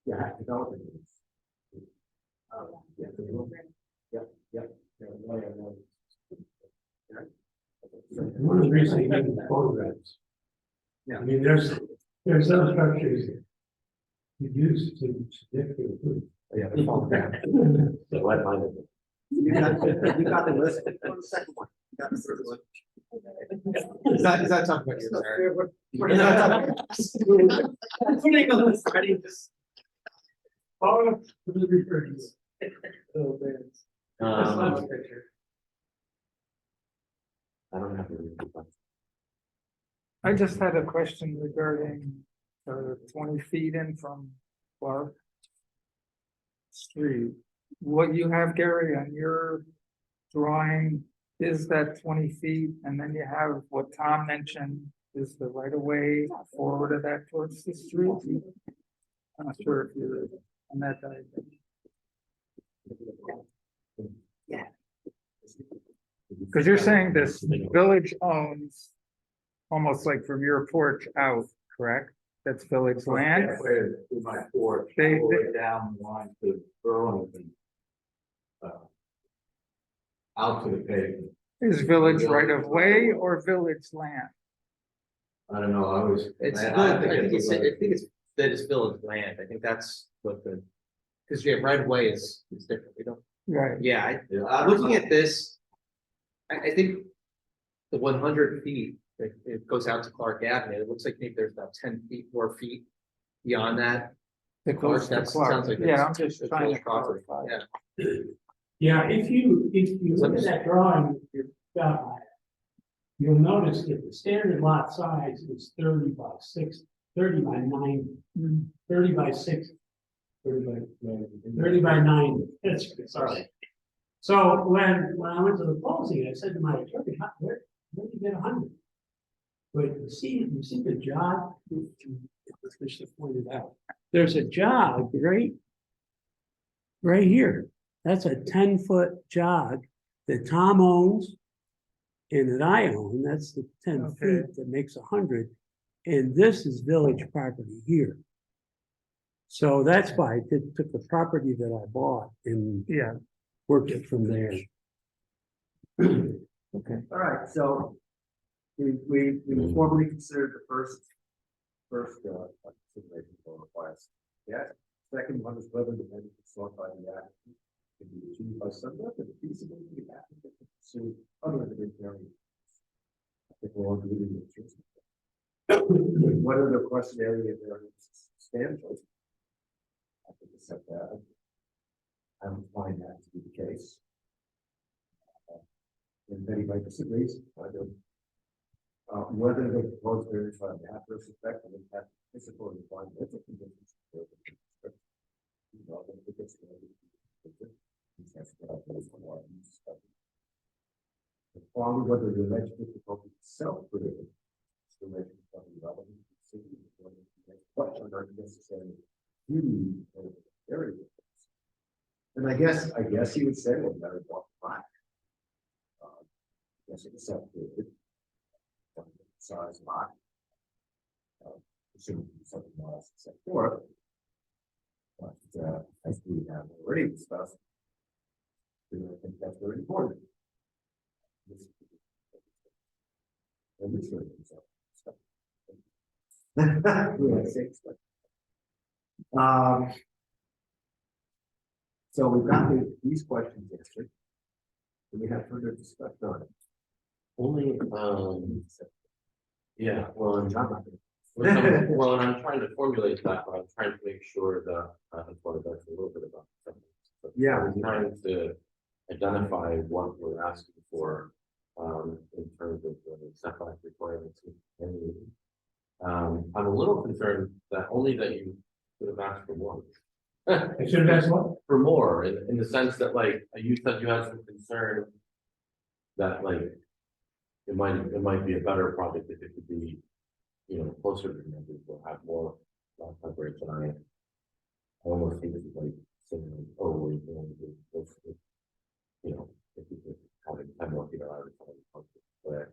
Yeah, developing. Yeah. One of the reasons you get the photographs. Yeah, I mean, there's other structures. You use to significant food. Yeah, the photograph. So what line is it? You got the list. On the second one. You got the first one. Is that talking about your? We're not talking- Putting on this, ready, just. Oh, for the repurchase. Oh, man. That's not a picture. I don't have to read the I just had a question regarding 20 feet in from Clark Street. What you have, Gary, on your drawing is that 20 feet, and then you have what Tom mentioned is the right of way forward of that towards the street. I'm not sure if you're on that diagram. Yeah. Because you're saying this village owns almost like from your porch out, correct? That's village land? To my porch, They- all the way down the line to Burlington. Out to the pavement. Is village right of way or village land? I don't know, I was. It's, man, I think it's it's that it's village land, I think that's what the. Cause yeah, right away is different, we don't, Right. yeah, Yeah. looking at this. I think. The 100 feet, it goes out to Clark Avenue, it looks like maybe there's about 10 feet, more feet beyond that. It goes to That Clark. sounds like Yeah, it's- I'm just it's trying to village property, clarify. yeah. Yeah, if you look at that drawing, you've got, you'll notice that the standard lot size is 30 by 6, 30 by 9, 30 by 6. 30 by 9, that's, sorry. So when I went to the closing, I said to my attorney, where did you get 100? But you see the jog, as Bishop pointed out, there's a jog right here. That's a 10-foot jog that Tom owns and that I own. That's the 10 Okay. feet that makes 100. And this is village property here. So that's why I took the property that I bought and Yeah. worked it from there. Okay, all right, so we formally considered the first consideration for request. Yeah, second one is whether the amendment sought by the applicant can be achieved by some method feasible to the applicant to pursue other than variance. I think we're all agree with this. Whether the question area variance is substantial. I think accept that. I don't find that to be the case. And if anybody disagrees, I don't. Whether the proposed variance will have an adverse effect on impact physical and environmental conditions. Only whether the alleged difficulty self-created. But are necessarily huge area. And I guess you would say, well, better walk back. Yes, it's self-created. Size lot. Assuming something else except for. But as we have already discussed. I think that's very important. And this really is stuff. So we've got these questions answered. Do we have further discussion on it? Only, yeah, well, and I'm trying to formulate that, but I'm trying to make sure that I thought that's a little bit about something. So Yeah. I'm trying to identify what we're asking for for. In terms of the setback requirements. I'm a little concerned that only that you could have asked for more. I should have asked what? For more, in the sense that like, you said you had some concern. That like. It might be a better project if it could be, closer to the will have more lot coverage and I almost think it's like saying, like, oh, we're going to do this, if you could have it 10 more feet around but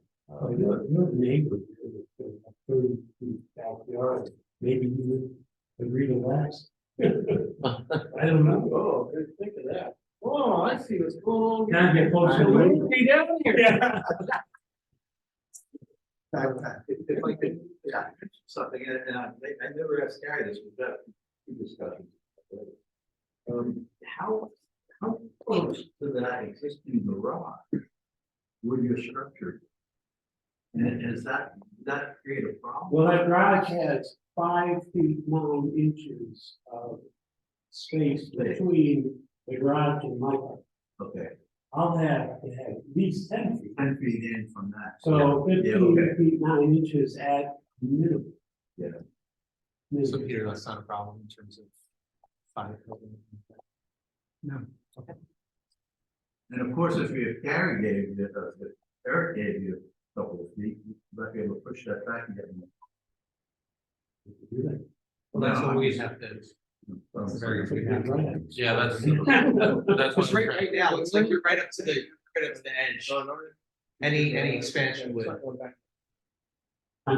Your neighbor, backyard, maybe you would agree to that. I don't know. Oh, good think of that. Oh, I see what's going on. Can I get closer? Be down here. Yeah. If I could, something, and I never asked Gary this, we've got two discussions. How close to that existing garage would your structure? And does that create a problem? Well, that garage has 5 feet 9 inches of space between the garage and my house. Okay, I'll have to have at least 10 feet. 10 feet in from that. So Yeah, 15 okay. feet 9 inches at minimum. Yeah. So Peter, that's not a problem in terms of fire code. And of course, if Gary gave you, if Eric gave you a couple of feet, you might be able to push that back and get more. Well, that's No, what I'm we just- have to. That's very good. Yeah, that's Because what right now, it's like you're right up to the edge. Any expansion would I'm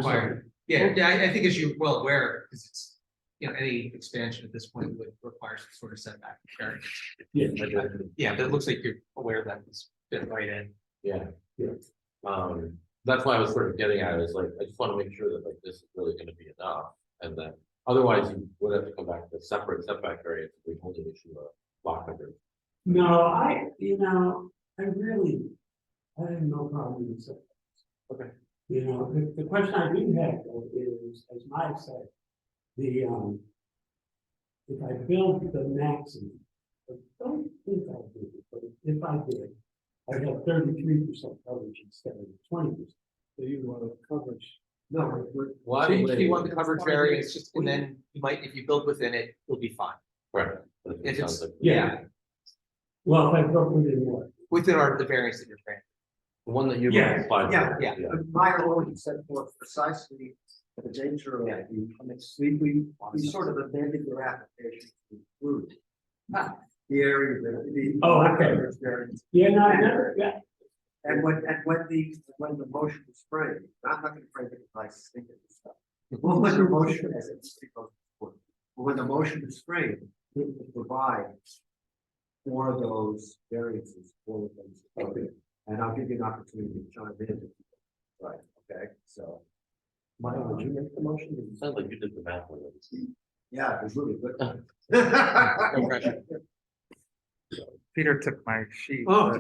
sorry. require, yeah, I think as you're well aware, because it's, any expansion at this point would require some sort of setback. Variance. Yeah. Yeah, but it looks like you're aware that it's fit right in. Yeah. That's why I was sort of getting at it, is like, I just want to make sure that like this is really gonna be enough, and that otherwise you would have to come back to separate setback variance if we only issue a lot coverage. No, I have no problem with that. Okay. The question I do have though is, as Mike said, if I build the maximum, I don't think I did, but if I did, I have 33% coverage instead of 20%. So you want a coverage? No, Why? So you want the coverage variance, just, and then you might, if you build within it, you'll be fine. Right. But If it sounds it's, like yeah. Well, if I built within what? within the variance that you're granting. the one that you Yeah, applied. yeah, yeah. My already set forth precisely the nature of we sort of amended your application to include the area that Oh, okay. variance. Yeah, no, I never, yeah. And when the motion was framed, I'm not gonna frame it like thinking this stuff. Well, when the motion as it's, when the motion is framed, it will provide for those variances, for those. Okay. And I'll give you an opportunity to chime in. Right, okay, so. Mike, did you make the motion? It sounds like you did the math on it. Yeah, it was really good. No pressure. Peter took my sheet. Oh.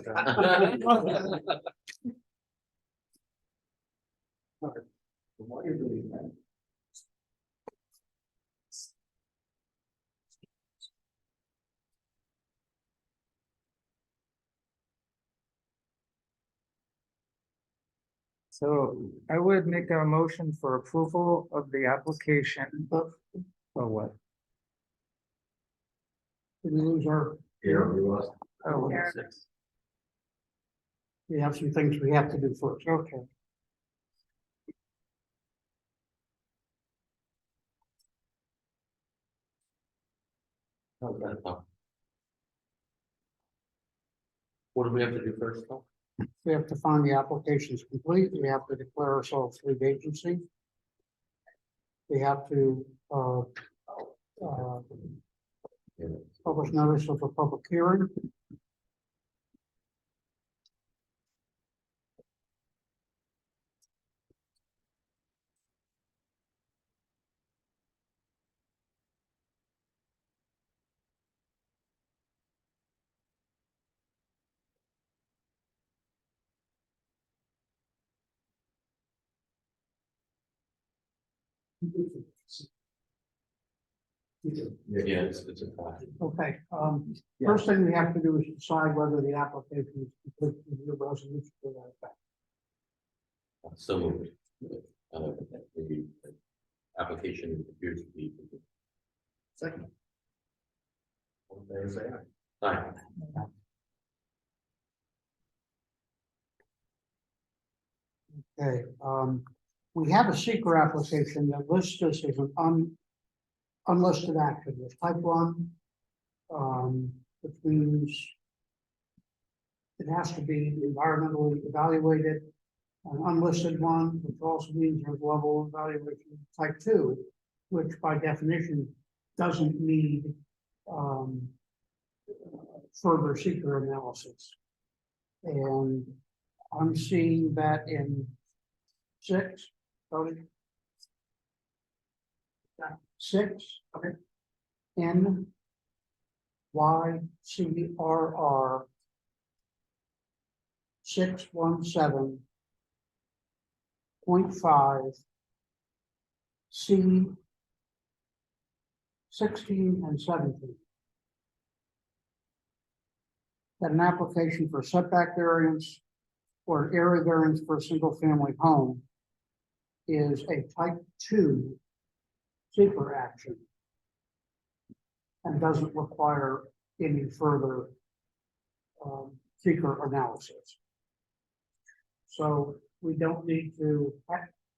While you're doing that. So I would make a motion for approval of the application. For what? Did we lose our, Here, we lost. Oh, We have some things we have to do first. okay. How's that sound? What do we have to do first, though? We have to find the applications complete. We have to declare ourselves lead agency. We have to, publish notice of a public hearing. Yeah, it's a fact. Okay, first thing we have to do is decide whether the application is complete with your resolution for that effect. So moved. The application appears to be. Second. All in favor, say aye. Aye. Okay, we have a secret application that lists this as an unlisted action, it's type one. Which means it has to be environmentally evaluated. An unlisted one, which also means there's level of evaluation type two, which by definition doesn't need further seeker analysis. And I'm seeing that in 6, sorry. 6, okay. N Y C R R 617.5 C 16 and 17. That an application for setback variance or an area variance for a single family home is a type 2 secret action and doesn't require any further seeker analysis. So we don't need to,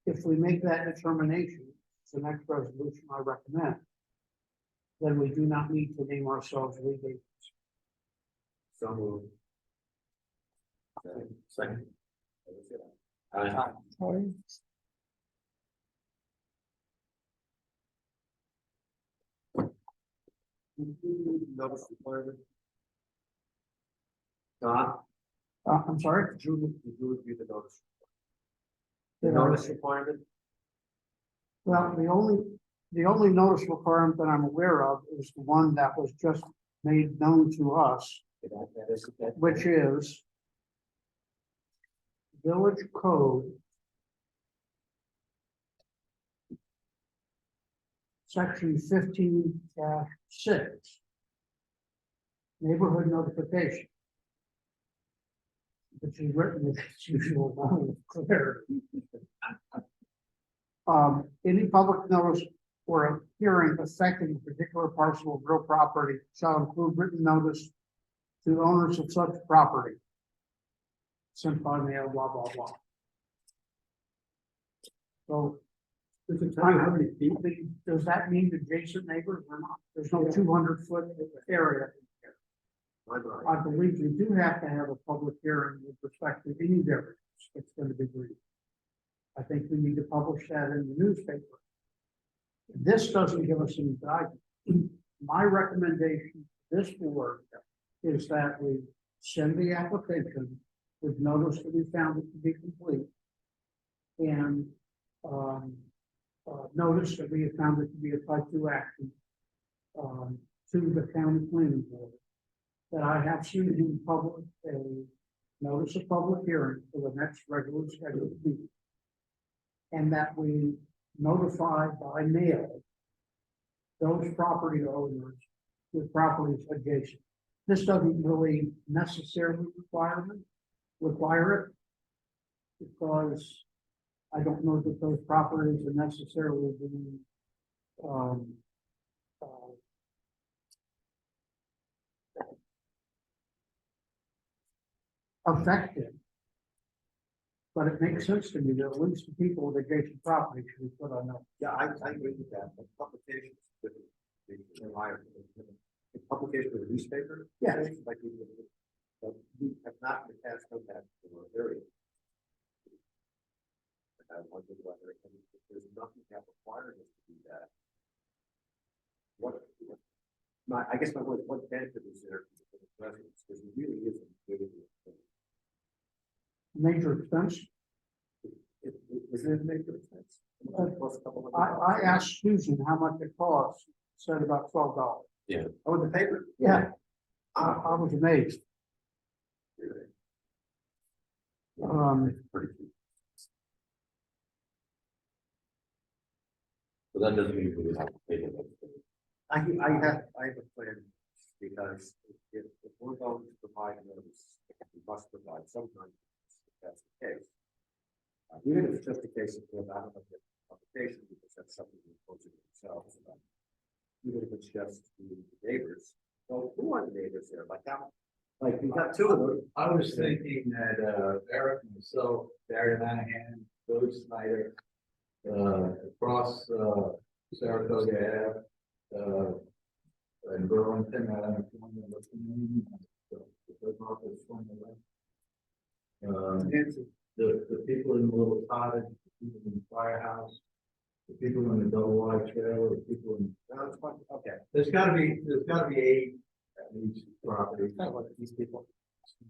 if we make that determination, it's the next resolution I recommend, then we do not need to name ourselves lead agents. So moved. Second. Aye. Notice requirement. Don, I'm sorry? did you review the notice? The Yeah. notice requirement? Well, the only notice requirement that I'm aware of is the one that was just made known to us, which is Village Code Section 15-6. Neighborhood notification. Which is written with its usual amount of clarity. Any public notice or a hearing affecting a particular parcel of real property shall include written notice to owners of such property. Sent by mail, blah, blah, blah. So, does it tell you how many feet? Does that mean adjacent neighbors or not? There's no 200-foot area. I believe you do have to have a public hearing with respect to any variance that's going to be granted. I think we need to publish that in the newspaper. This doesn't give us any guidance. My recommendation to this board is that we send the application with notice that we found it to be complete. And notice that we have found it to be a type 2 action to the county planning board. That I have seen him publish a notice of public hearing for the next regular scheduled meeting. And that we notify by mail those property owners with properties adjacent. This doesn't really necessarily require it because I don't know that those properties are necessarily being affected. But it makes sense to me that at least the people with adjacent property should be put on notice. Yeah, I agree with that, but publications. The publication of the newspaper. Yeah. Like we have not in the past done that for a very. There's nothing that requires us to do that. I guess my point, what benefit is there for the residents? Because it really isn't good. Major expense. Isn't it a major expense? I asked Susan how much it costs, said about $12. Oh, the paper? Yeah. I was amazed. But that doesn't mean we have to pay them. I have a plan, because if we're going to provide notice, we must provide some kind of notice, if that's the case. Even if it's just a case of without a publication, because that's something we're supposed to do themselves. Even if it's just the neighbors, well, who are the neighbors there, like how? Like, we got two of them. I was thinking that, Eric, myself, Barry Lanahan, Billy Snyder, across, Saratoga Ave, in Burlington, I don't know what's the name. The people in the little cottage, the people in the firehouse, the people in the double wide trailer, the people in. Okay. There's gotta be 8 at least properties. Kind of like these people.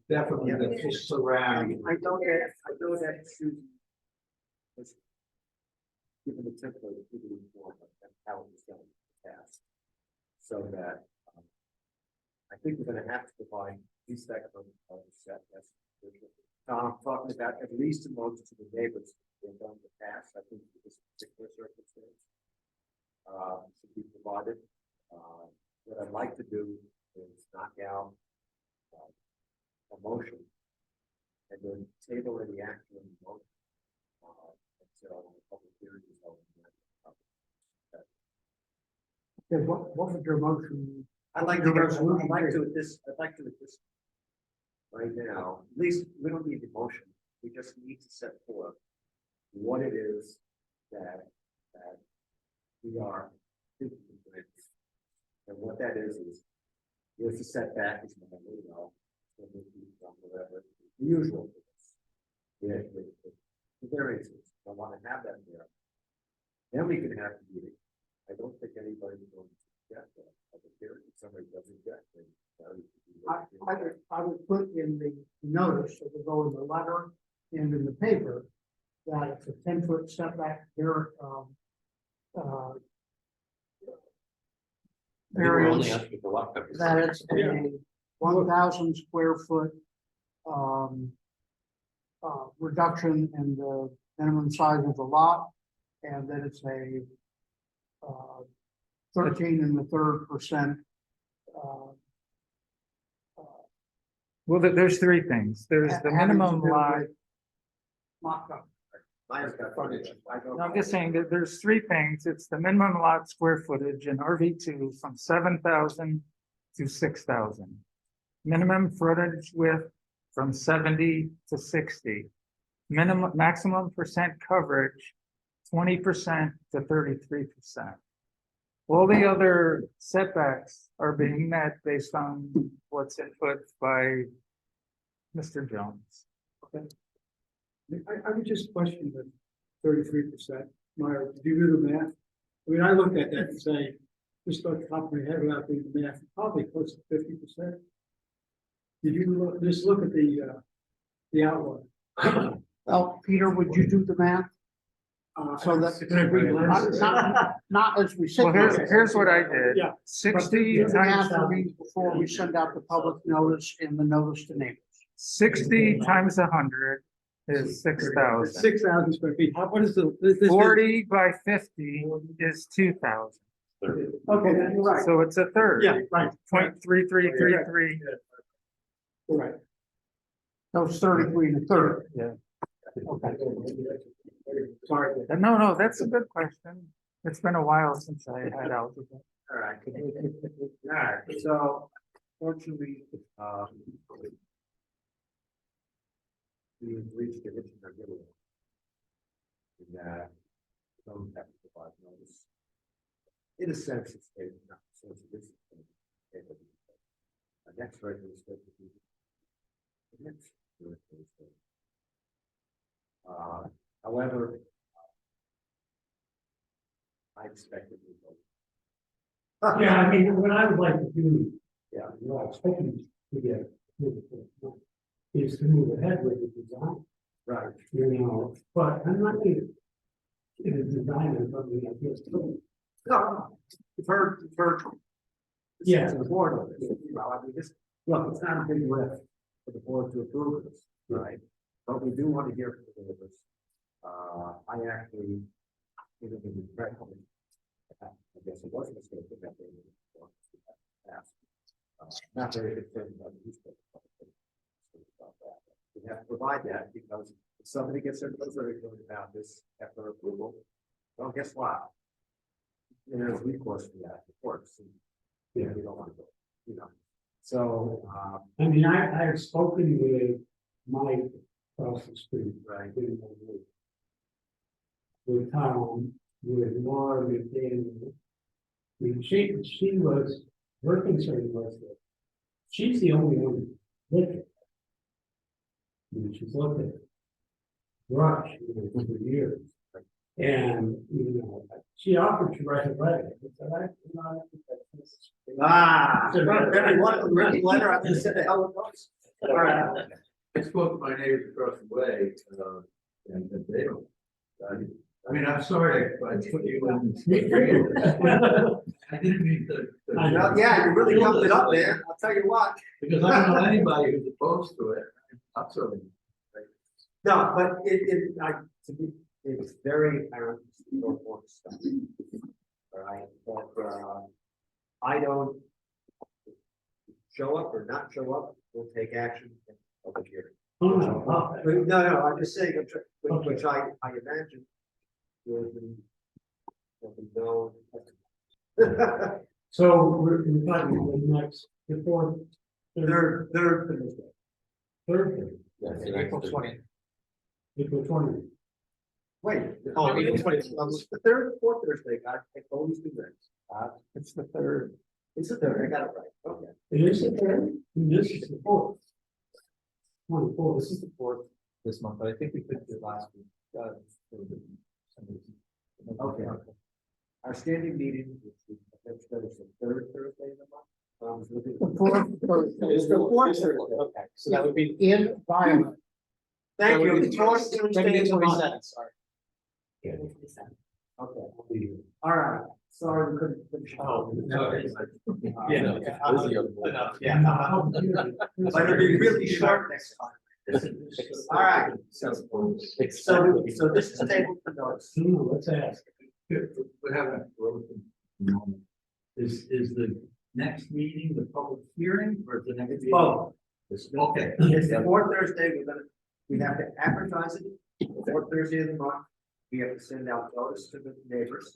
Definitely, Yeah. that just surround. I know that Susan was given the template of people informed of how it was done in the past. So that, I think we're gonna have to provide at least that kind of set. That's I'm talking about at least amongst to the neighbors in the past. I think for this particular circumstance, should be provided. What I'd like to do is knock out a motion and then table any action on the motion until the public hearing is held. Okay, what was your motion? I'd like to do this right now. At least we don't need the motion. We just need to set forth what it is that we are thinking of. And what that is here's the setback, is whatever, the usual. Yeah, the variances, I want to have that there. Then we can have the meeting. I don't think anybody's going to get that. If somebody doesn't get it. I would put in the notice, it will go in the letter and in the paper, that it's a 10-foot setback here, We're only variance, asking for lot coverage. that it's a 1,000 square foot reduction in the minimum size of the lot, and that it's a 13 1/3%. Well, there's three things. There's the minimum lot. Lot coverage. Mine's got frontage. No, I'm just saying that there's three things. It's the minimum lot square footage in RV2 from 7,000 to 6,000. Minimum frontage width from 70 to 60. Maximum percent coverage, 20% to 33%. All the other setbacks are being met based on what's input by Mr. Jones. I would just question the 33%. Meyer, did you do the math? I mean, I looked at that and say, just off the top of my head without doing the math, probably close to 50%. Did you look at the outline? Well, Peter, would you do the math? So that not as we sit. Well, here's what I did. Yeah. 60 Do the math times, for me before we send out the public notice and the notice to neighbors. 60 times 100 is 6,000. 6,000 square feet. What is the? 40 by 50 is 2,000. Okay, then you're right. So it's a third. Yeah, right. 0.3333. Right. So it's 33 1/3. Yeah. Okay. Sorry. No, that's a good question. It's been a while since I had algebra. All right. All right, so fortunately, we've reached the issue of getting. That don't have to provide notice. In a sense, it's a not sense of this. Next regular state. Next. However. I expected we vote. Yeah, I mean, what I would like to do, Yeah. what I was hoping to get, is to move ahead with the design, Right. you know, but I'm not going to design or something like this. No, you've heard. Yeah. To the board on this, I mean, this, look, it's not a big lift for the board to approve this, right? But we do want to hear from the neighbors. I actually, even in the I guess it was a mistake that they were passed. Not very concerned about the newspaper. About that. We have to provide that because if somebody gets their nose very good about this after approval, well, guess what? There's recourse for that, of course. Yeah, we don't want to go, you know. So, I mean, I've spoken with Mike across the street, right? With Tom, with Laura, with Dan. I mean, she was, her concern was that she's the only one looking. I mean, she's looked at brush, for years. And, she offered to write a letter. I said, I written letter, I'm gonna send the hell it goes. All right. I spoke to my neighbors across the way, and they don't. I mean, I'm sorry, I put you in. I didn't mean to. Yeah, you really jumped it up there, I'll tell you what. Because I don't know anybody who's opposed to it. I'm sorry. No, but to me, it's very apparent, no more stuff. All right, but, I don't show up or not show up, we'll take action over here. No, I'm just saying, which I imagine will be known. So we're talking the next, the fourth. Third Thursday. Thursday, Yes, April 20th. April 20th. Wait. Oh, April 20th. It's the third, fourth Thursday, guys, I always do that. It's the third. It's the third, I got it right, okay. It is the third, and this is the fourth. 24. This is the fourth this month, but I think we could do it last week. Okay. Our standing meeting is the third Thursday of the month. The fourth Thursday. It's the fourth Thursday. Okay, so that would be In violence. Thank you. the The fourth Thursday of the month. 27th, sorry. Okay. All right, sorry we couldn't finish. Oh, no, it's- Yeah, no, enough. yeah. But it'll be really short next time. All right, so this is table for notice. Let's ask. We haven't broken. Is the next meeting the public hearing or is the next? It's both. Okay. It's the fourth Thursday, we have to advertise it, the fourth Thursday of the month. We have to send out notice to the neighbors.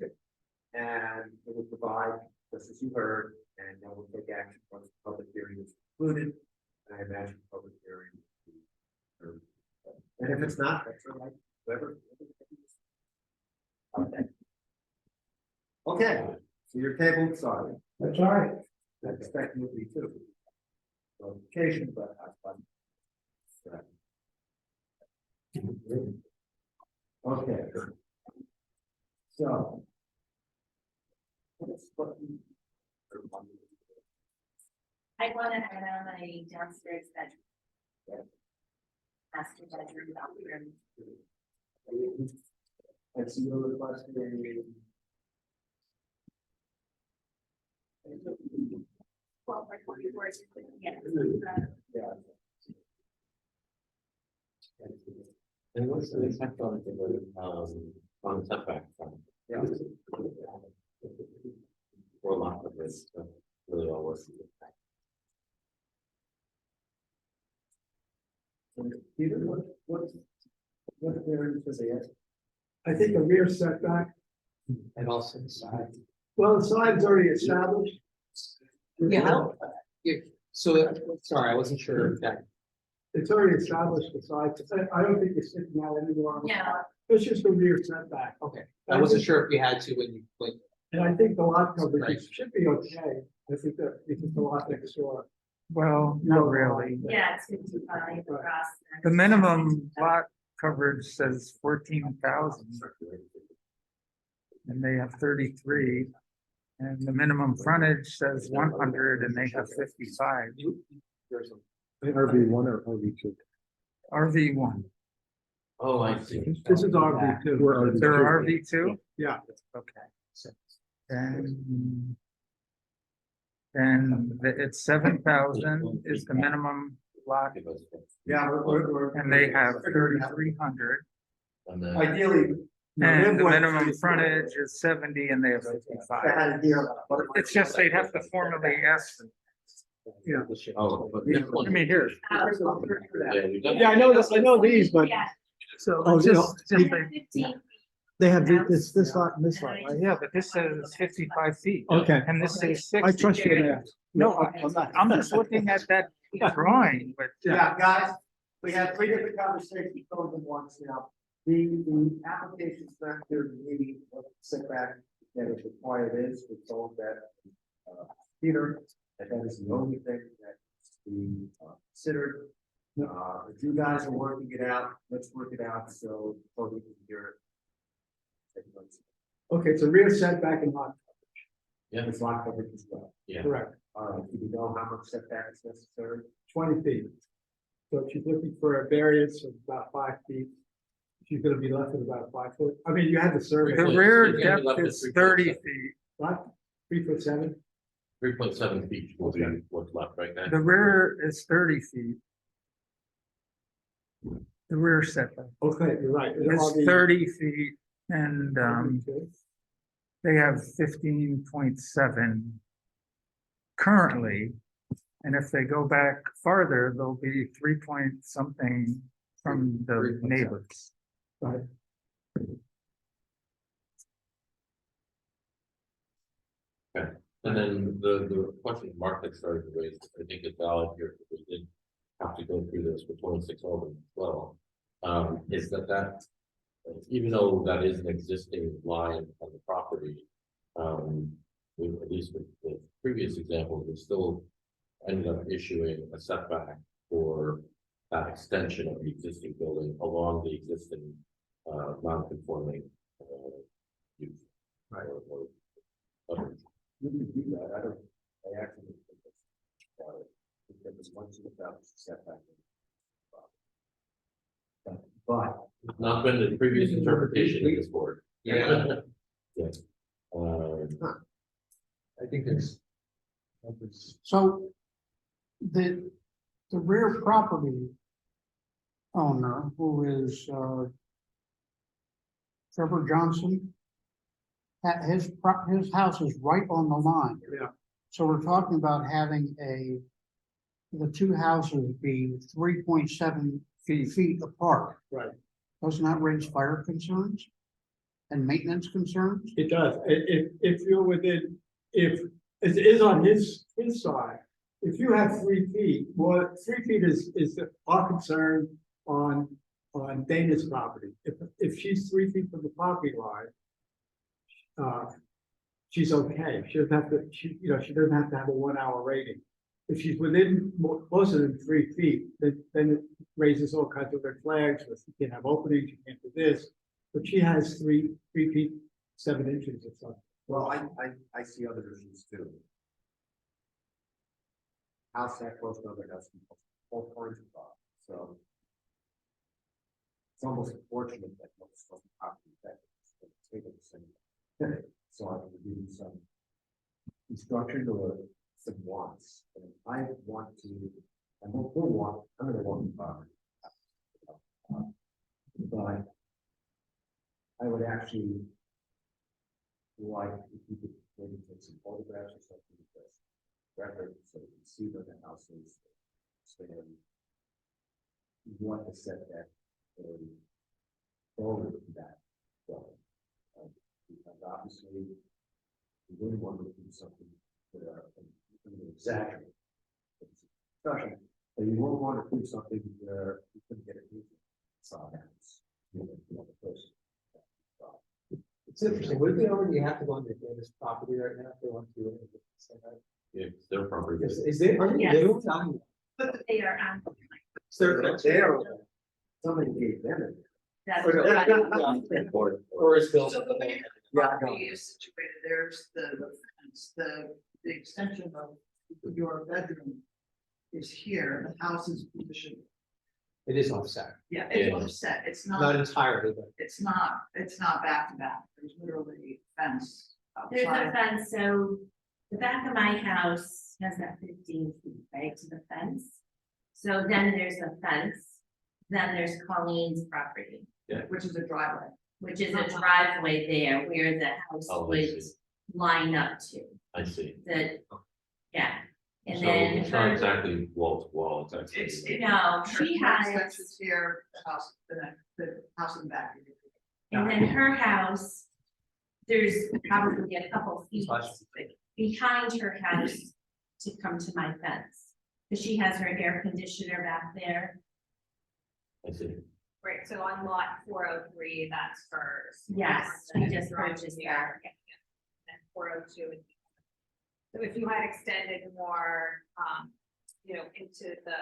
And it will provide, just as you heard, and then we'll take action once the public hearing is concluded. And I imagine public hearing. And if it's not, that's all right, whoever. Okay. Okay, so your table, sorry, That's all right. I expect you to be too. Notification, but that's fun. Okay. So. I want to add on a downstairs bedroom. Master bedroom, bathroom. And so you're requesting Well, for 24, yeah. yeah. And what's the impact on the setback from? Yeah. Or a lot of this, really all works. Peter, what variance is it? I think a rear setback, And also the side. well, the side's already established. Yeah. So, sorry, I wasn't sure if that. It's already established the side, I don't think it's sticking out anymore. Yeah. It's just a rear setback, Okay, I wasn't sure if you had to when you, and I think the lot coverage should be okay, I think that it's just a lot next door. Well, not really. Yeah, it's 55 across. The minimum lot coverage says 14,000. And they have 33. And the minimum frontage says 100 and they have 55. RV1 or RV2? RV1. Oh, I see. This is RV2. We're RV2. They're RV2? Yeah. Okay. Then it's 7,000 is the minimum lot Yeah, and they have 3,300. And then, ideally, And the minimum frontage is 70 and they have 55. It's just they'd have to formally ask. Yeah. Oh, but. I mean, here. Yeah, I know this, I know these, but So Oh, it's just they- they have this lot and this lot, right? yeah, but this says 55 feet. Okay. And this says I 60. trust you there. No, I'm not. I'm just looking at that drawing, but. Guys, we had 3 different conversations going at once now. The applications not here to me, what setback that is required is, we're told that, Peter, that is the only thing that we considered. If you guys are working it out, let's work it out, so we can hear it. Okay, it's a rear setback and lot coverage. Yeah. It's lot coverage as well. Yeah. Correct. All right, do you know how much setback is necessary? 20 feet. So if she's looking for a variance of about 5 feet, she's gonna be left with about 5 foot. I mean, you have the survey. The rear depth is 30 feet. What? 3'7"? 3.7 feet will be what's left right now. The rear is 30 feet. The rear setback Okay, you're right. is 30 feet and they have 15.7 currently. And if they go back farther, there'll be 3 point something from the neighbors. Right. And then the question Mark had started to raise, I think is valid here, because we did have to go through this for 26 Albany as well. Is that even though that is an existing line on the property, we, at least with the previous example, we still ended up issuing a setback for that extension of the existing building along the existing non-conforming use. Right. Or You can do that. I actually think that's, there was one thing about setback. But. not been the previous interpretation of this board. Yeah. Yes. I think there's. So the rear property owner, who is Trevor Johnson, his house is right on the line. Yeah. So we're talking about having the two houses be 3.7 feet apart. Right. Doesn't that raise fire concerns and maintenance concerns? It does. If you're within, if it is on his side, if you have 3 feet, well, 3 feet is our concern on Dana's property. If she's 3 feet from the property line, she's okay. She doesn't have to, she doesn't have to have a 1 hour rating. If she's within closer than 3 feet, then it raises all kinds of red flags. You can't have openings, you can't do this. But she has 3 feet 7 inches or something. Well, I see other issues too. House that close to other house, all kinds of problems. So it's almost unfortunate that most of the property that is the same. So I can give you some instruction or some wants. And I want to, and we'll want, I'm gonna want the property. But I would actually like if you could maybe take some photographs or something of this record so you can see where the house is. And what the setback over that. Because obviously we really want to do something that exaggerate. Discussion, but you won't want to do something where you couldn't get it. It's interesting, would they already have to go on the Dana's property right now if they want to do anything? It's their property. Is there, are they, Yes. they don't tell me. But they are on. There, somebody gave them it. That's Or- right. Or is built. So the way the property is situated, there's the fence, the extension of your bedroom is here, the house is positioned. It is offset, Yeah, it's Yeah. offset, it's not not, entirely, but. it's not back to back, there's literally a fence There's a outside. fence, so the back of my house has that 15 feet, right, to the fence. So then there's a fence, then there's Colleen's property. Which is a driveway. which is a driveway there where the house Oh, I would see. line up to, I see. the, yeah. And So then it's not her, exactly wall to wall, it's It's, actually. no, she has, Extensions here, the house in the back. and then her house, there's probably a couple feet behind her house to come to my fence. Cause she has her air conditioner back there. I see. Right, so on lot 403, that's hers. Yes, we And just garage purchased here, and 402. So if you had extended more, into the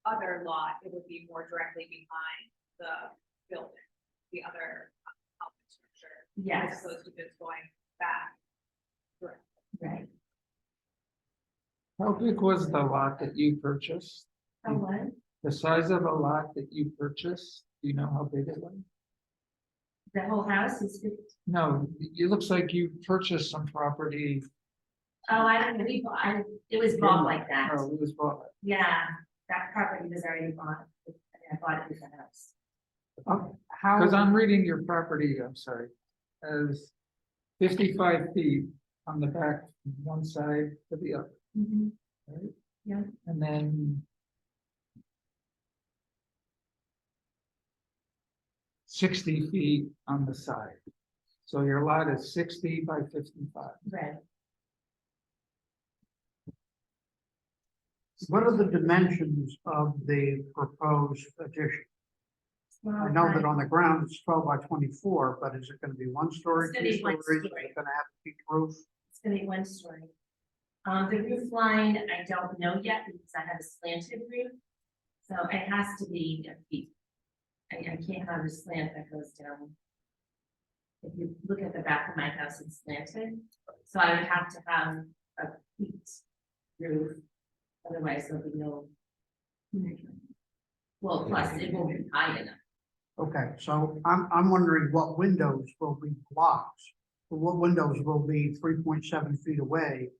other lot, it would be more directly behind the building, the other housing structure. Yes. As opposed to just going back. Right. How big was the lot that you purchased? Oh, what? The size of a lot that you purchased, do you know how big it was? The whole house is, No, it looks like you purchased some property. oh, I don't know, it was bought like that. Oh, it was bought. Yeah, that property was already bought. I bought it with the house. Because I'm reading your property, I'm sorry, as 55 feet on the back, from one side to the other, Mhm. right? Yeah. And then 60 feet on the side. So your lot is 60 by 55. Right. What are the dimensions of the proposed addition? I know that on the ground it's 12 by 24, but is it gonna be one story, It's gonna two be one stories? Is story. it gonna have a peaked roof? It's gonna be one story. The roof line, I don't know yet because I have a slanted roof. So it has to be a peak. I can't have a slant that goes down. If you look at the back of my house, it's slanted, so I would have to have a peaked roof. Otherwise, there'll be no. Well, plus it won't be high enough. Okay, so I'm wondering what windows will be blocked? What windows will be 3.7 feet away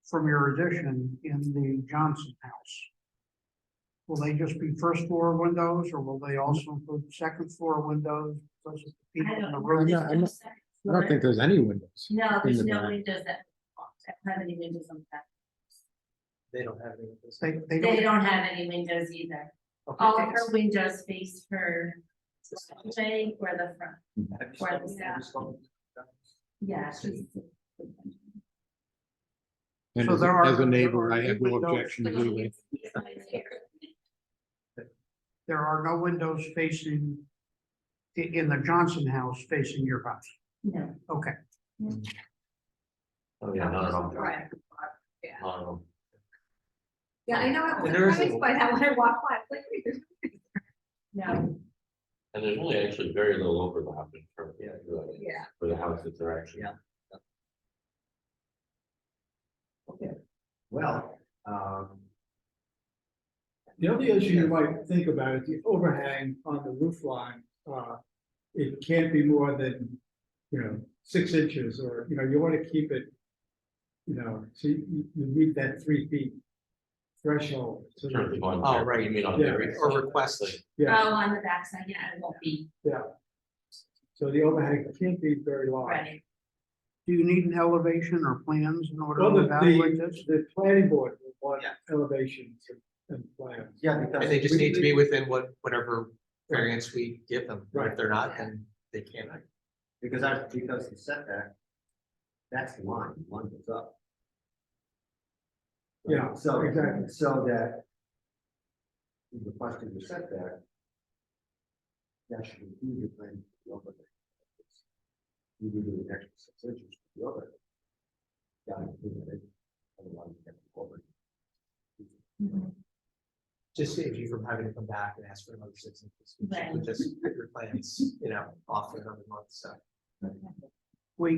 from your addition in the Johnson house? Will they just be first floor windows, or will they also include second floor windows? Those are the people in the room. I don't think there's any windows. No, there's in the no back. windows that have any windows on that. They don't have any of this. They don't have any windows either. All of her windows face her driveway or the front. Or the side. Yeah, she's. And So as there are- as a neighbor, I there are have no windows- objection really. There are no windows facing in the Johnson house facing your house. No. Okay, Oh, yeah, not at all. Right. Yeah. Not at all. Yeah, I know, I was And there is a- surprised by that when I walked by, like, No. And there's really actually very little overlap in terms of, Yeah. for the houses they're actually. Yeah. Well, The only issue you might think about is the overhang on the roof line. It can't be more than, 6 inches, or, you want to keep it. So you meet that 3 feet threshold. So Sure, the one- Oh, right. You mean on Yeah. every. Or request. Yeah, Oh, on the backside, yeah, it won't be, so the overhang can't be very large. right. do you need an elevation or plans in order Well, to the, evaluate this? the planning board will want Yeah. elevations and plans. Yeah, And because they just need to be within whatever variance we give them. Right. If they're not, then they can't. because the setback, that's the line goes up. Yeah, So, exactly. so that the question of the setback, that should include your plan for the overlay. You do the extra 6 inches for the overlay. Got to include it, otherwise you have to cover it. Just saves you from having to come back and ask for another 6 inches. Right. You just put your plans, off for another month, so. We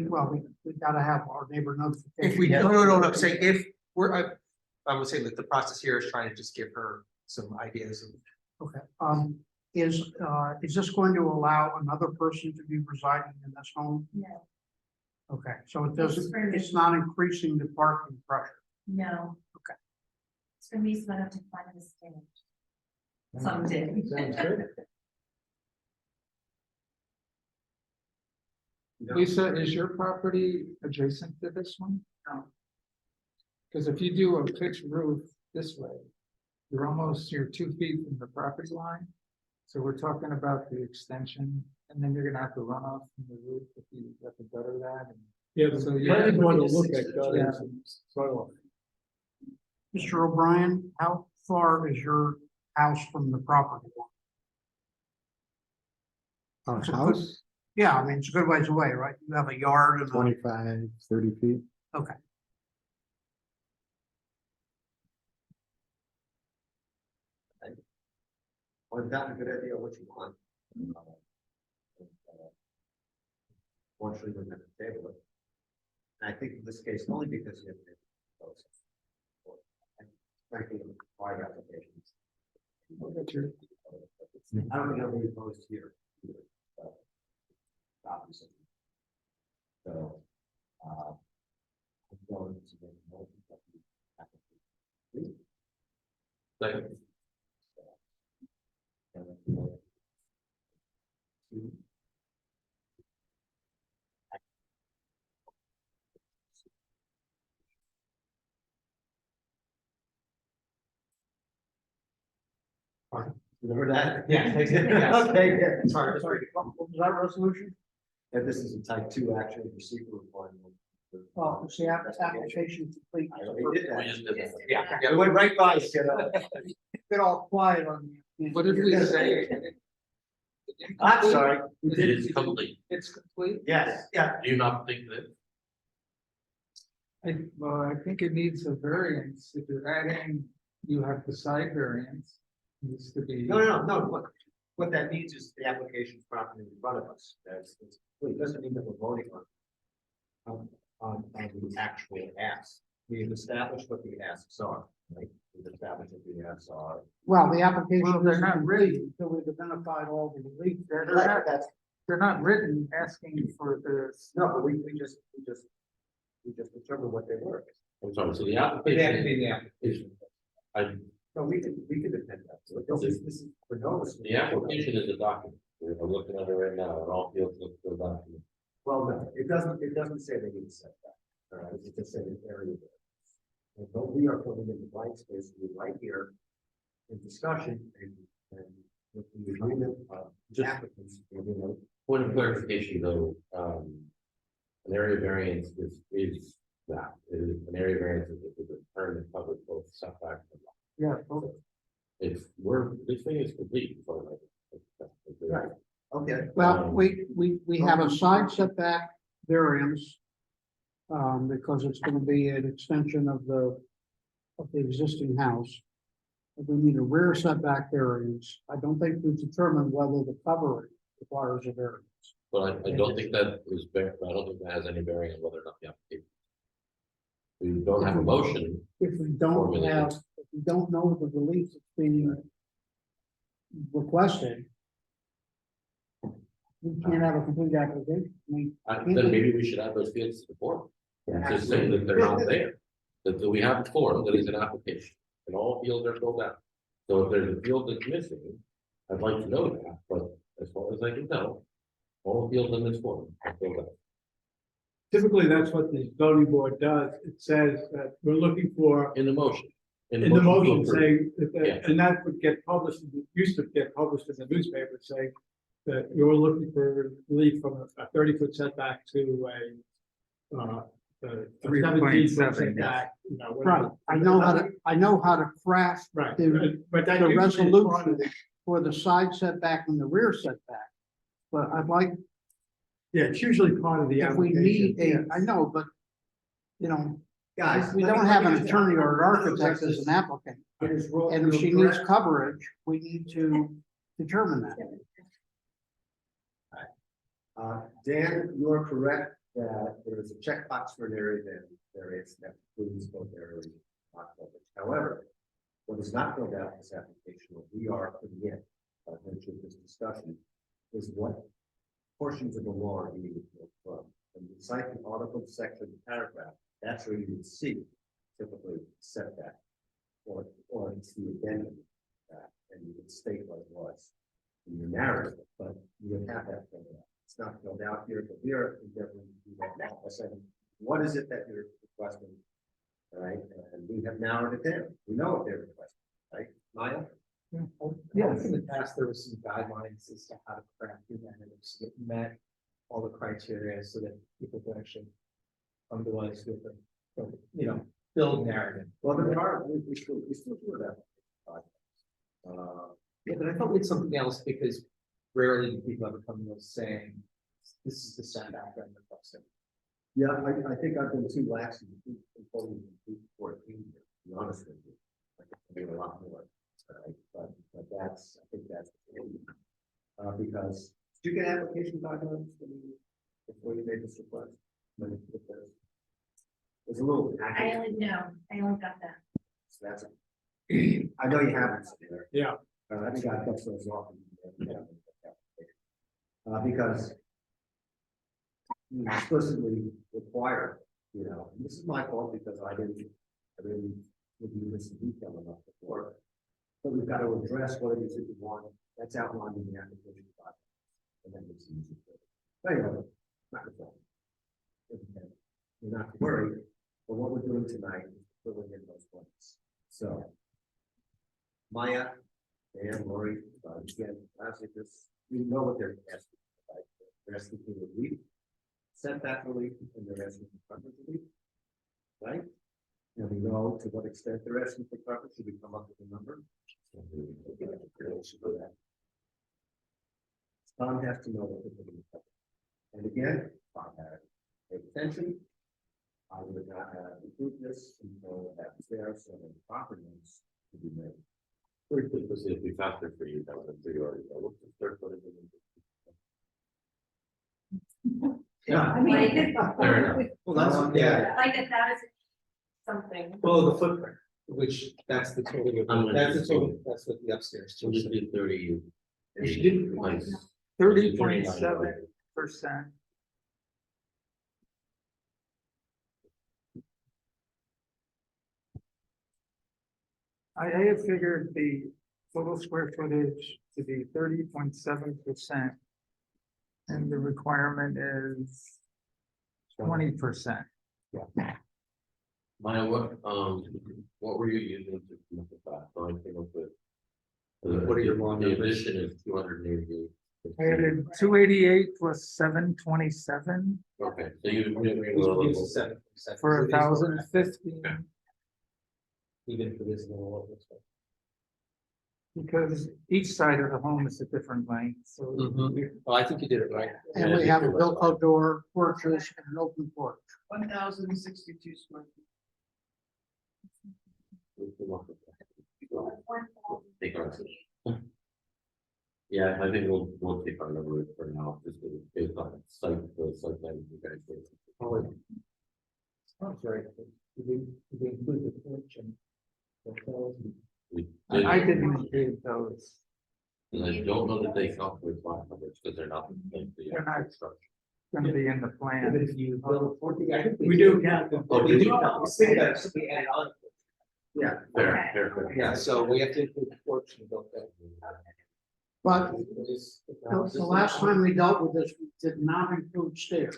gotta have our neighbor notification. If we, no, I'm saying if I would say that the process here is trying to just give her some ideas of. Okay, is this going to allow another person to be residing in this home? No, Okay, so it doesn't, for me. it's not increasing the parking pressure. no. Okay. It's gonna be fun to find a stage. Someday. Sounds good. Lisa, is your property adjacent to this one? No. Because if you do a pitched roof this way, you're 2 feet from the property line. So we're talking about the extension, and then you're gonna have to run off from the roof if you have to gutter that. And Yeah, So, so yeah. you might want to look at Yeah. gutters and soil. Mr. O'Brien, how far is your house from the property line? Our house, Yeah, I mean, it's a good ways away, right? You have a yard and a, 25, 30 feet. okay. Well, I've gotten a good idea of what you want. Fortunately, we're going to table it. And I think in this case, only because you have been close. Frankly, required applications. I don't think I'll be opposed here. Either, but obviously. So, I'm going to make a motion that we application. Second. Remember that? Yeah. Okay, good. Sorry, what was that resolution? And this is a type 2 action procedure requirement. Oh, it's the application complete. I already did We that. just did that. Yeah. It went right by you, kiddo. Get all quiet on me. What did we say? I'm sorry. Is It it- is complete. It's complete? Yes, yeah. Do you not think that? I think it needs a variance. If you're adding, you have the side variance. Needs to be. No. What that means is the application is properly in front of us. It doesn't mean that we're voting on the actual ask. We've established what the asks are, right? We've established what the asks are. Well, the application Well, they're isn't not complete until we've identified all the relief. They're not written asking for this. No, but we just determined what they were. I'm sorry, so the But they have to be application in the app. is, No, we can defend that. So this is for notice. the application is a document. We're looking at it right now, and all fields look for a document. Well, no, it doesn't say they need a setback. All right, it just says an area. And what we are putting in the blank space, we right here in discussion and with the agreement of applicants, you know. Point of clarification though, an area variance is that, is an area variance is a term that covers both setback and lot. Yeah, okay. If this thing is complete. So Right. Okay. Well, we have a side setback variance. Because it's gonna be an extension of the existing house. And we need a rear setback variance. I don't think we've determined whether the coverage requires a variance. But I don't think that is, I don't think that has any bearing on whether or not the application. We don't have a motion. If we don't have, if we don't know the relief that's being requested. We can't have a complete application. I mean, Then maybe we should add those fields to the form. Just saying that they're not there. That we have a form that is an application and all fields are filled out. So if there's a field that's missing, I'd like to know that, but as far as I can tell, all fields in this form are filled out. Typically, that's what the zoning board does. It says that we're looking for, In the motion. in the motion, to approve. saying, Yeah. and that would get published, it used to get published in the newspaper, saying that you're looking for relief from a 30-foot setback to a 17-foot 3.7, setback, you know, right, whatever. I know how to craft Right, the but that the usually is part of resolution for the side setback and the rear setback. But I'd like, Yeah, it's usually part of the if we application. need I know, but, you know, Guys. if we let me- don't let have me an just- attorney or an let me architect address as an applicant, It is wrong, and if you're she needs correct. coverage, we need to determine that. Dan, you are correct that there is a checkbox for an area variance that includes both areas. Lot coverage. However, what is not filled out in this application, what we are putting in, nature of this discussion, is what portions of the law are needed from. And you cite the article, section, paragraph, that's where you would see typically setback. Or it's the addendum, and you would state what it was in your narrative, but you would have that filled out. It's not filled out here, but here, we definitely do that now. I said, what is it that you're requesting? All right, and we have narrowed it down. We know what they're requesting, right? Maya? Yeah, in the past, there was some guidelines as to how to craft your narratives that met all the criteria so that people could actually come to us with a, you know, build narrative. Well, there are, we still do that. Yeah, but I thought we had something else because rarely do people ever come to us saying, this is the setback I'm requesting. Yeah, I think I've been too lax in 14, to be honest with you. I could do a lot more, right? But that's, I think that's, because, did you get application guidelines before you made this request? There's a little. I only got that. So that's, I know you haven't. Yeah. I think I text those off. Because you explicitly require, you know, and this is my fault because I didn't review this in detail enough before. But we've got to address what it is that you want, that's outlined in the application process. And then it's easy. But anyway, not your fault. You're not to worry, but what we're doing tonight is filling in those blanks. So, Maya, and Lori, again, lastly, this, you know what they're asking. Right? They're asking for relief, setback relief, and they're asking for coverage relief, right? And we know to what extent they're asking for coverage. Should we come up with a number? Tom has to know what they're going to cover. And again, if I had paid attention, I would not have approved this until that was there, so the property owners could be made. Very quick, because it'd be faster for you, that would be already, what's the third one? Yeah. I mean, Fair enough. Well, that's, yeah, like 1,000 something. well, the footprint, which that's the total, that's what the upstairs. So this is 30. She didn't Like, 30.7%. I had figured the total square footage to be 30.7%. And the requirement is 20%. Maya, what were you using to come up with that? So I came up with. What are your long The numbers? addition is 288. I added 288 plus 727 Okay, so you bring a little. for 1,050. Even for this little. Because each side of the home is a different length, so. Well, I think you did it right. And we have a Bilco door, porches, and an open porch. 1,062 square feet. Take our. Yeah, I think we'll take our number for now, just based on the site plan you guys did. Sounds right. We include the porch and. We I did, didn't include those. and I don't know that they count with lot numbers, because they're not. They're not. Gonna be in the But plan. if you build 40, I think We do count them. Oh, We do do we? count. We say that should be added on. Yeah. Fair. Yeah, so we have to include the porch and build that. But the last time we dealt with this, we did not include stairs.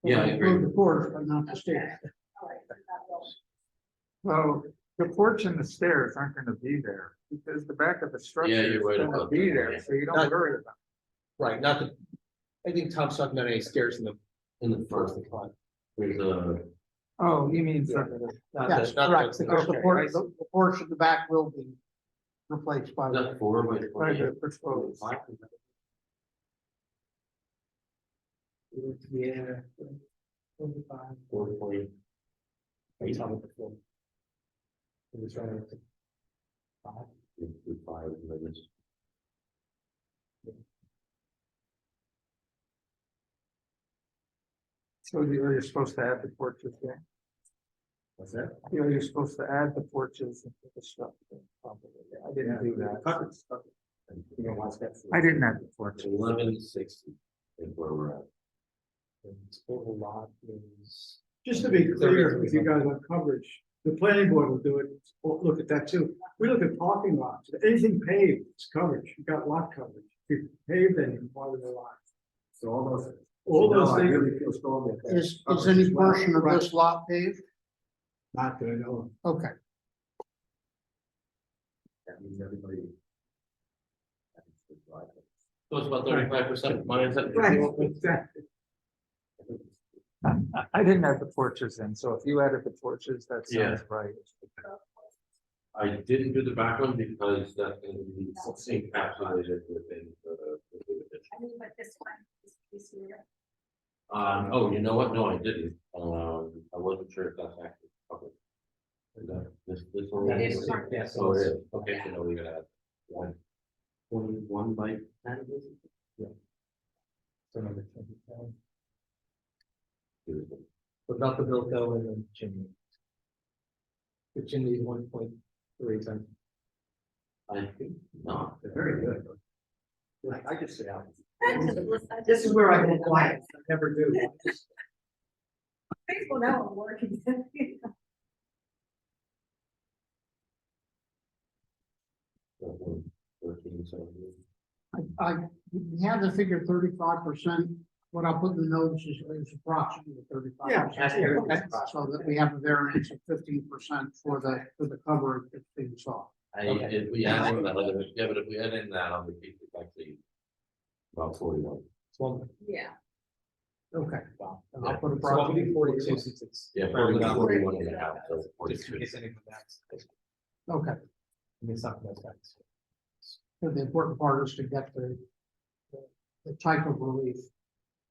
Yeah, I We agree. included the porch, but not the stairs. Well, the porch and the stairs aren't gonna be there, because the back of the structure Yeah, is you're right gonna about be that, there, yeah. so you don't worry about Right, not the, I think Tom's talking about any stairs in the. In the first, there's a, it. Oh, you mean, Not Yes, the- not correct, the- because the okay, porch, I see. the porch at the back will be replaced by. that 4 by by 20. the proposed. Yeah. 4.8. Are you talking about the floor? It was right at the 5. With 5 limits. So you're supposed to add the porches there? What's that? You're supposed to add the porches into the structure. I didn't do that. You know, what's that? I didn't add the porches. 1160 is where we're at. Total lot is. Just to be clear, with you guys on coverage, the planning board will do it, we'll look at that too. We look at parking lots, anything paved, it's coverage, you got lot coverage. If you pave, then you can part of the lot. So all All those I things- really feel strongly. that Is covers any as well. portion of this lot paved? Not that I know. Okay, That means everybody. So it's about 35% of mine, is that? Exactly. I didn't have the porches in, so if you added the porches, that Yeah. sounds right. I didn't do the back one because that's gonna be encapsulated within the. I mean, but this one, this piece here. Oh, you know what? No, I didn't. I wasn't sure if that's actually covered. Is that this one? It is part of Yeah, this. so it is. Okay, so now we're gonna have one. 21 by 10. So number 27. Beautiful. What about the Bilko and the chimney? The chimney is 1.3 times. I think not. They're very good. I just say out. This is where I go quiet. I never do. People know I'm working. I have the figure 35%. What I'll put in the notes is approximately 35%. Yeah. So that we have a variance of 15% for the coverage that's being sought. If we add in that, yeah, but if we add in that on the piece, it's actually about 41. So Yeah. Okay. And I'll put I'll approximately do 42 since it's. Yeah, fairly 41 and a half, so Just in 42. case anyone asks. Okay. I mean, it's not about that. So the important part is to get the type of relief.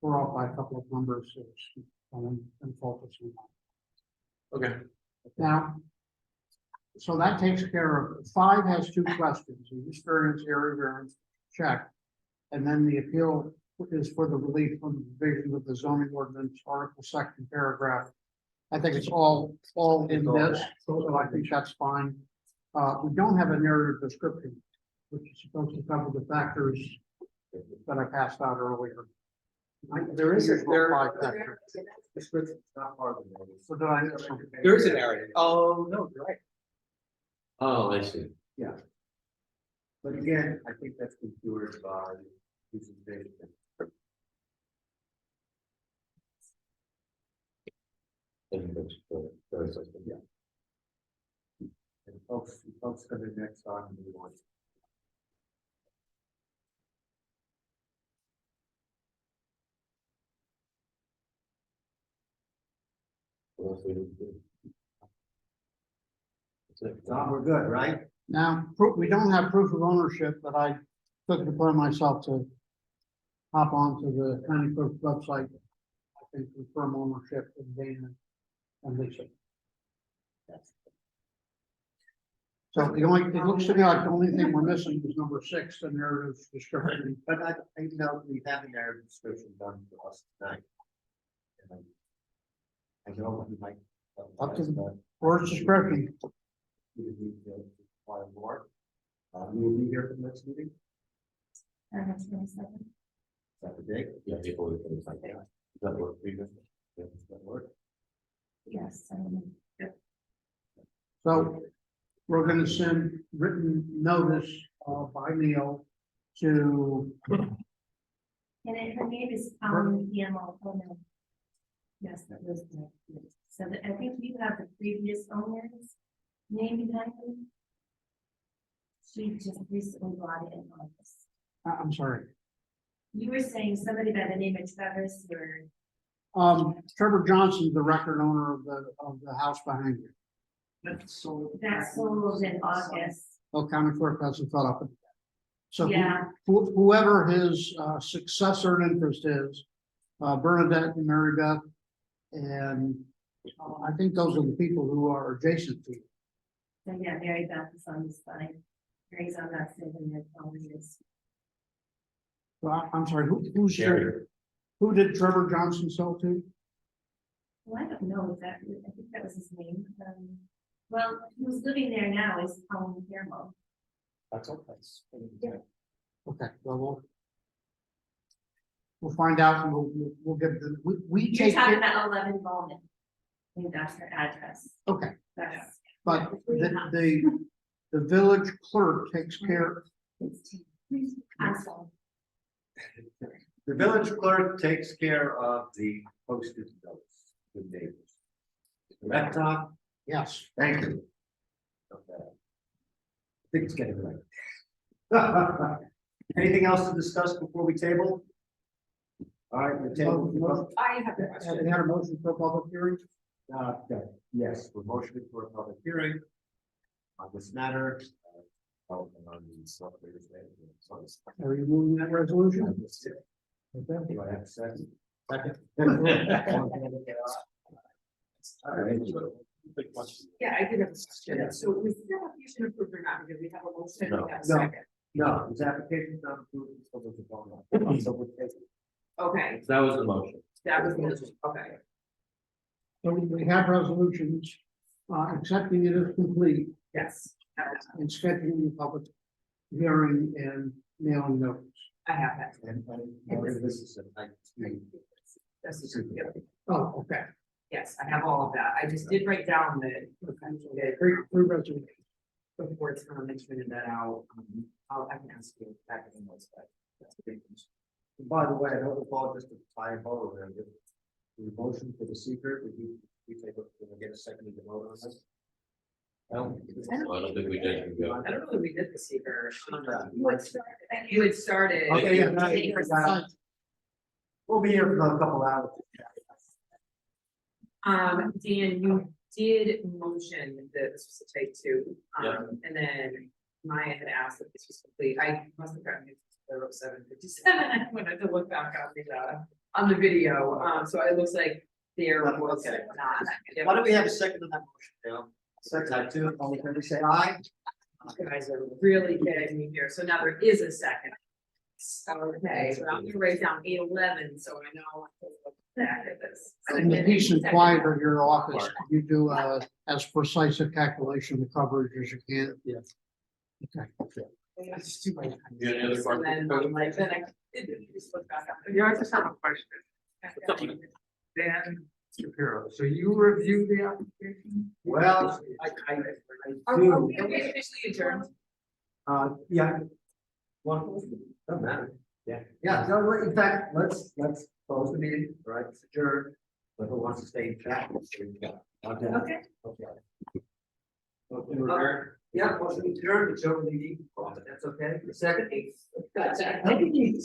We're off by a couple of numbers, so it's, and focusing on. Okay. Now, so that takes care of, 5 has 2 questions, the use variance, area variance, check. And then the appeal is for the relief from the provisions of the zoning ordinance, article, section, paragraph. I think it's all in this, so I think that's fine. We don't have a narrative description, which is supposed to cover the factors that I passed out earlier. There is a, there, 5 factors. Description, not part of the. So did I miss something? there is an area. Oh, no, you're right. Oh, I see. Yeah. But again, I think that's secured by using data. Yeah. And folks come in next time and we want. Tom, we're good, right? Now, we don't have proof of ownership, but I took it upon myself to hop onto the county clerk's website. I think confirm ownership of Dana and Lisa. So the only, it looks to me like the only thing we're missing is number 6, the narrative description. But I know we have a narrative description done for us tonight. And I know what you might. Up to the board's discretion. We need to acquire more. We will be here for the next meeting. That's 27. Saturday. Yeah, people will think like that. Does that work for you? Does that work? Yes. So we're gonna send written notice by mail to, And her name is Guillermo. Oh, no. Yes, that was the, so I think you have the previous owner's name behind them. She just recently bought it in August. I'm sorry, You were saying somebody by the name of Travis or, Trevor Johnson's the record owner of the house behind you. That's sold. that sold in August. Oh, county clerk hasn't caught up. So Yeah. whoever his successor in interest is, Bernadette and Mary Beth, and I think those are the people who are adjacent to you. So yeah, Mary Beth is on this side. Mary's on that side and their phone is. Well, I'm sorry, who's Sherry. who did Trevor Johnson sell to? Well, I don't know exactly. I think that was his name. Well, who's living there now is Colin Guillermo. That's all. That's. Okay, well, we'll find out and we'll get the, we You're take talking it, about 11 Bowman. I think that's her address. okay, That's. but the village clerk takes care, I'm sorry. The village clerk takes care of the posted notice with neighbors. Correct, Tom? Yes. Thank you. Okay. I think it's getting late. Anything else to discuss before we table? All right, we table. I have a Have question. we had a motion for a public hearing? Yes, we're motioning for a public hearing on this matter. On the selectmen's day. Are you moving that resolution? Do I have a second? Second. All right. Yeah, I did have a question. So we still have to approve or not, because we have a motion. No. we have a No. second. No, his application is not approved until there's a vote on it. So we're taking- Okay, That was the motion. that was the motion, okay. So we have resolutions, accepting it as complete Yes, and scheduling the public hearing and mailing notice. I have that. And this is a type three. This is, yep. Oh, okay. Yes, I have all of that. I just did write down the Three resolutions. before it's kind of mentioning that out. I can ask you back in those, but that's the big one. And by the way, I don't recall just a typo there. The motion for the secret, would you take a, get a second to vote on this? I don't think we did. I don't know if we did the secret. You had started. Okay, yeah. We'll be here for another couple hours. Dan, you did motion that this was a type two, and then Maya had asked if this was complete. I must have gotten it to 07:57. I wanted to look back on the video, so it looks like there was not. Why don't we have a second on that motion, Dale? Second, two, all in favor, say aye. You guys are really getting me here, so now there is a second. Okay, so I'm gonna write down 811, so I know. I can look back at this. In the peace and quiet of your office, you do as precise a calculation of coverage as you can. Yes. Okay. It's too late. You have any other So then, like, then I did just look back up. You I just have a question. Dan Shapiro, so you review the application? Well, I Are do. we officially adjourned? Yeah. Well, doesn't matter. Yeah, so in fact, let's close the meeting, right, it's adjourned. Whoever wants to stay in chat. Okay. Okay. Okay. Yeah, motion adjourned, it's over the, that's okay, the second. Gotcha.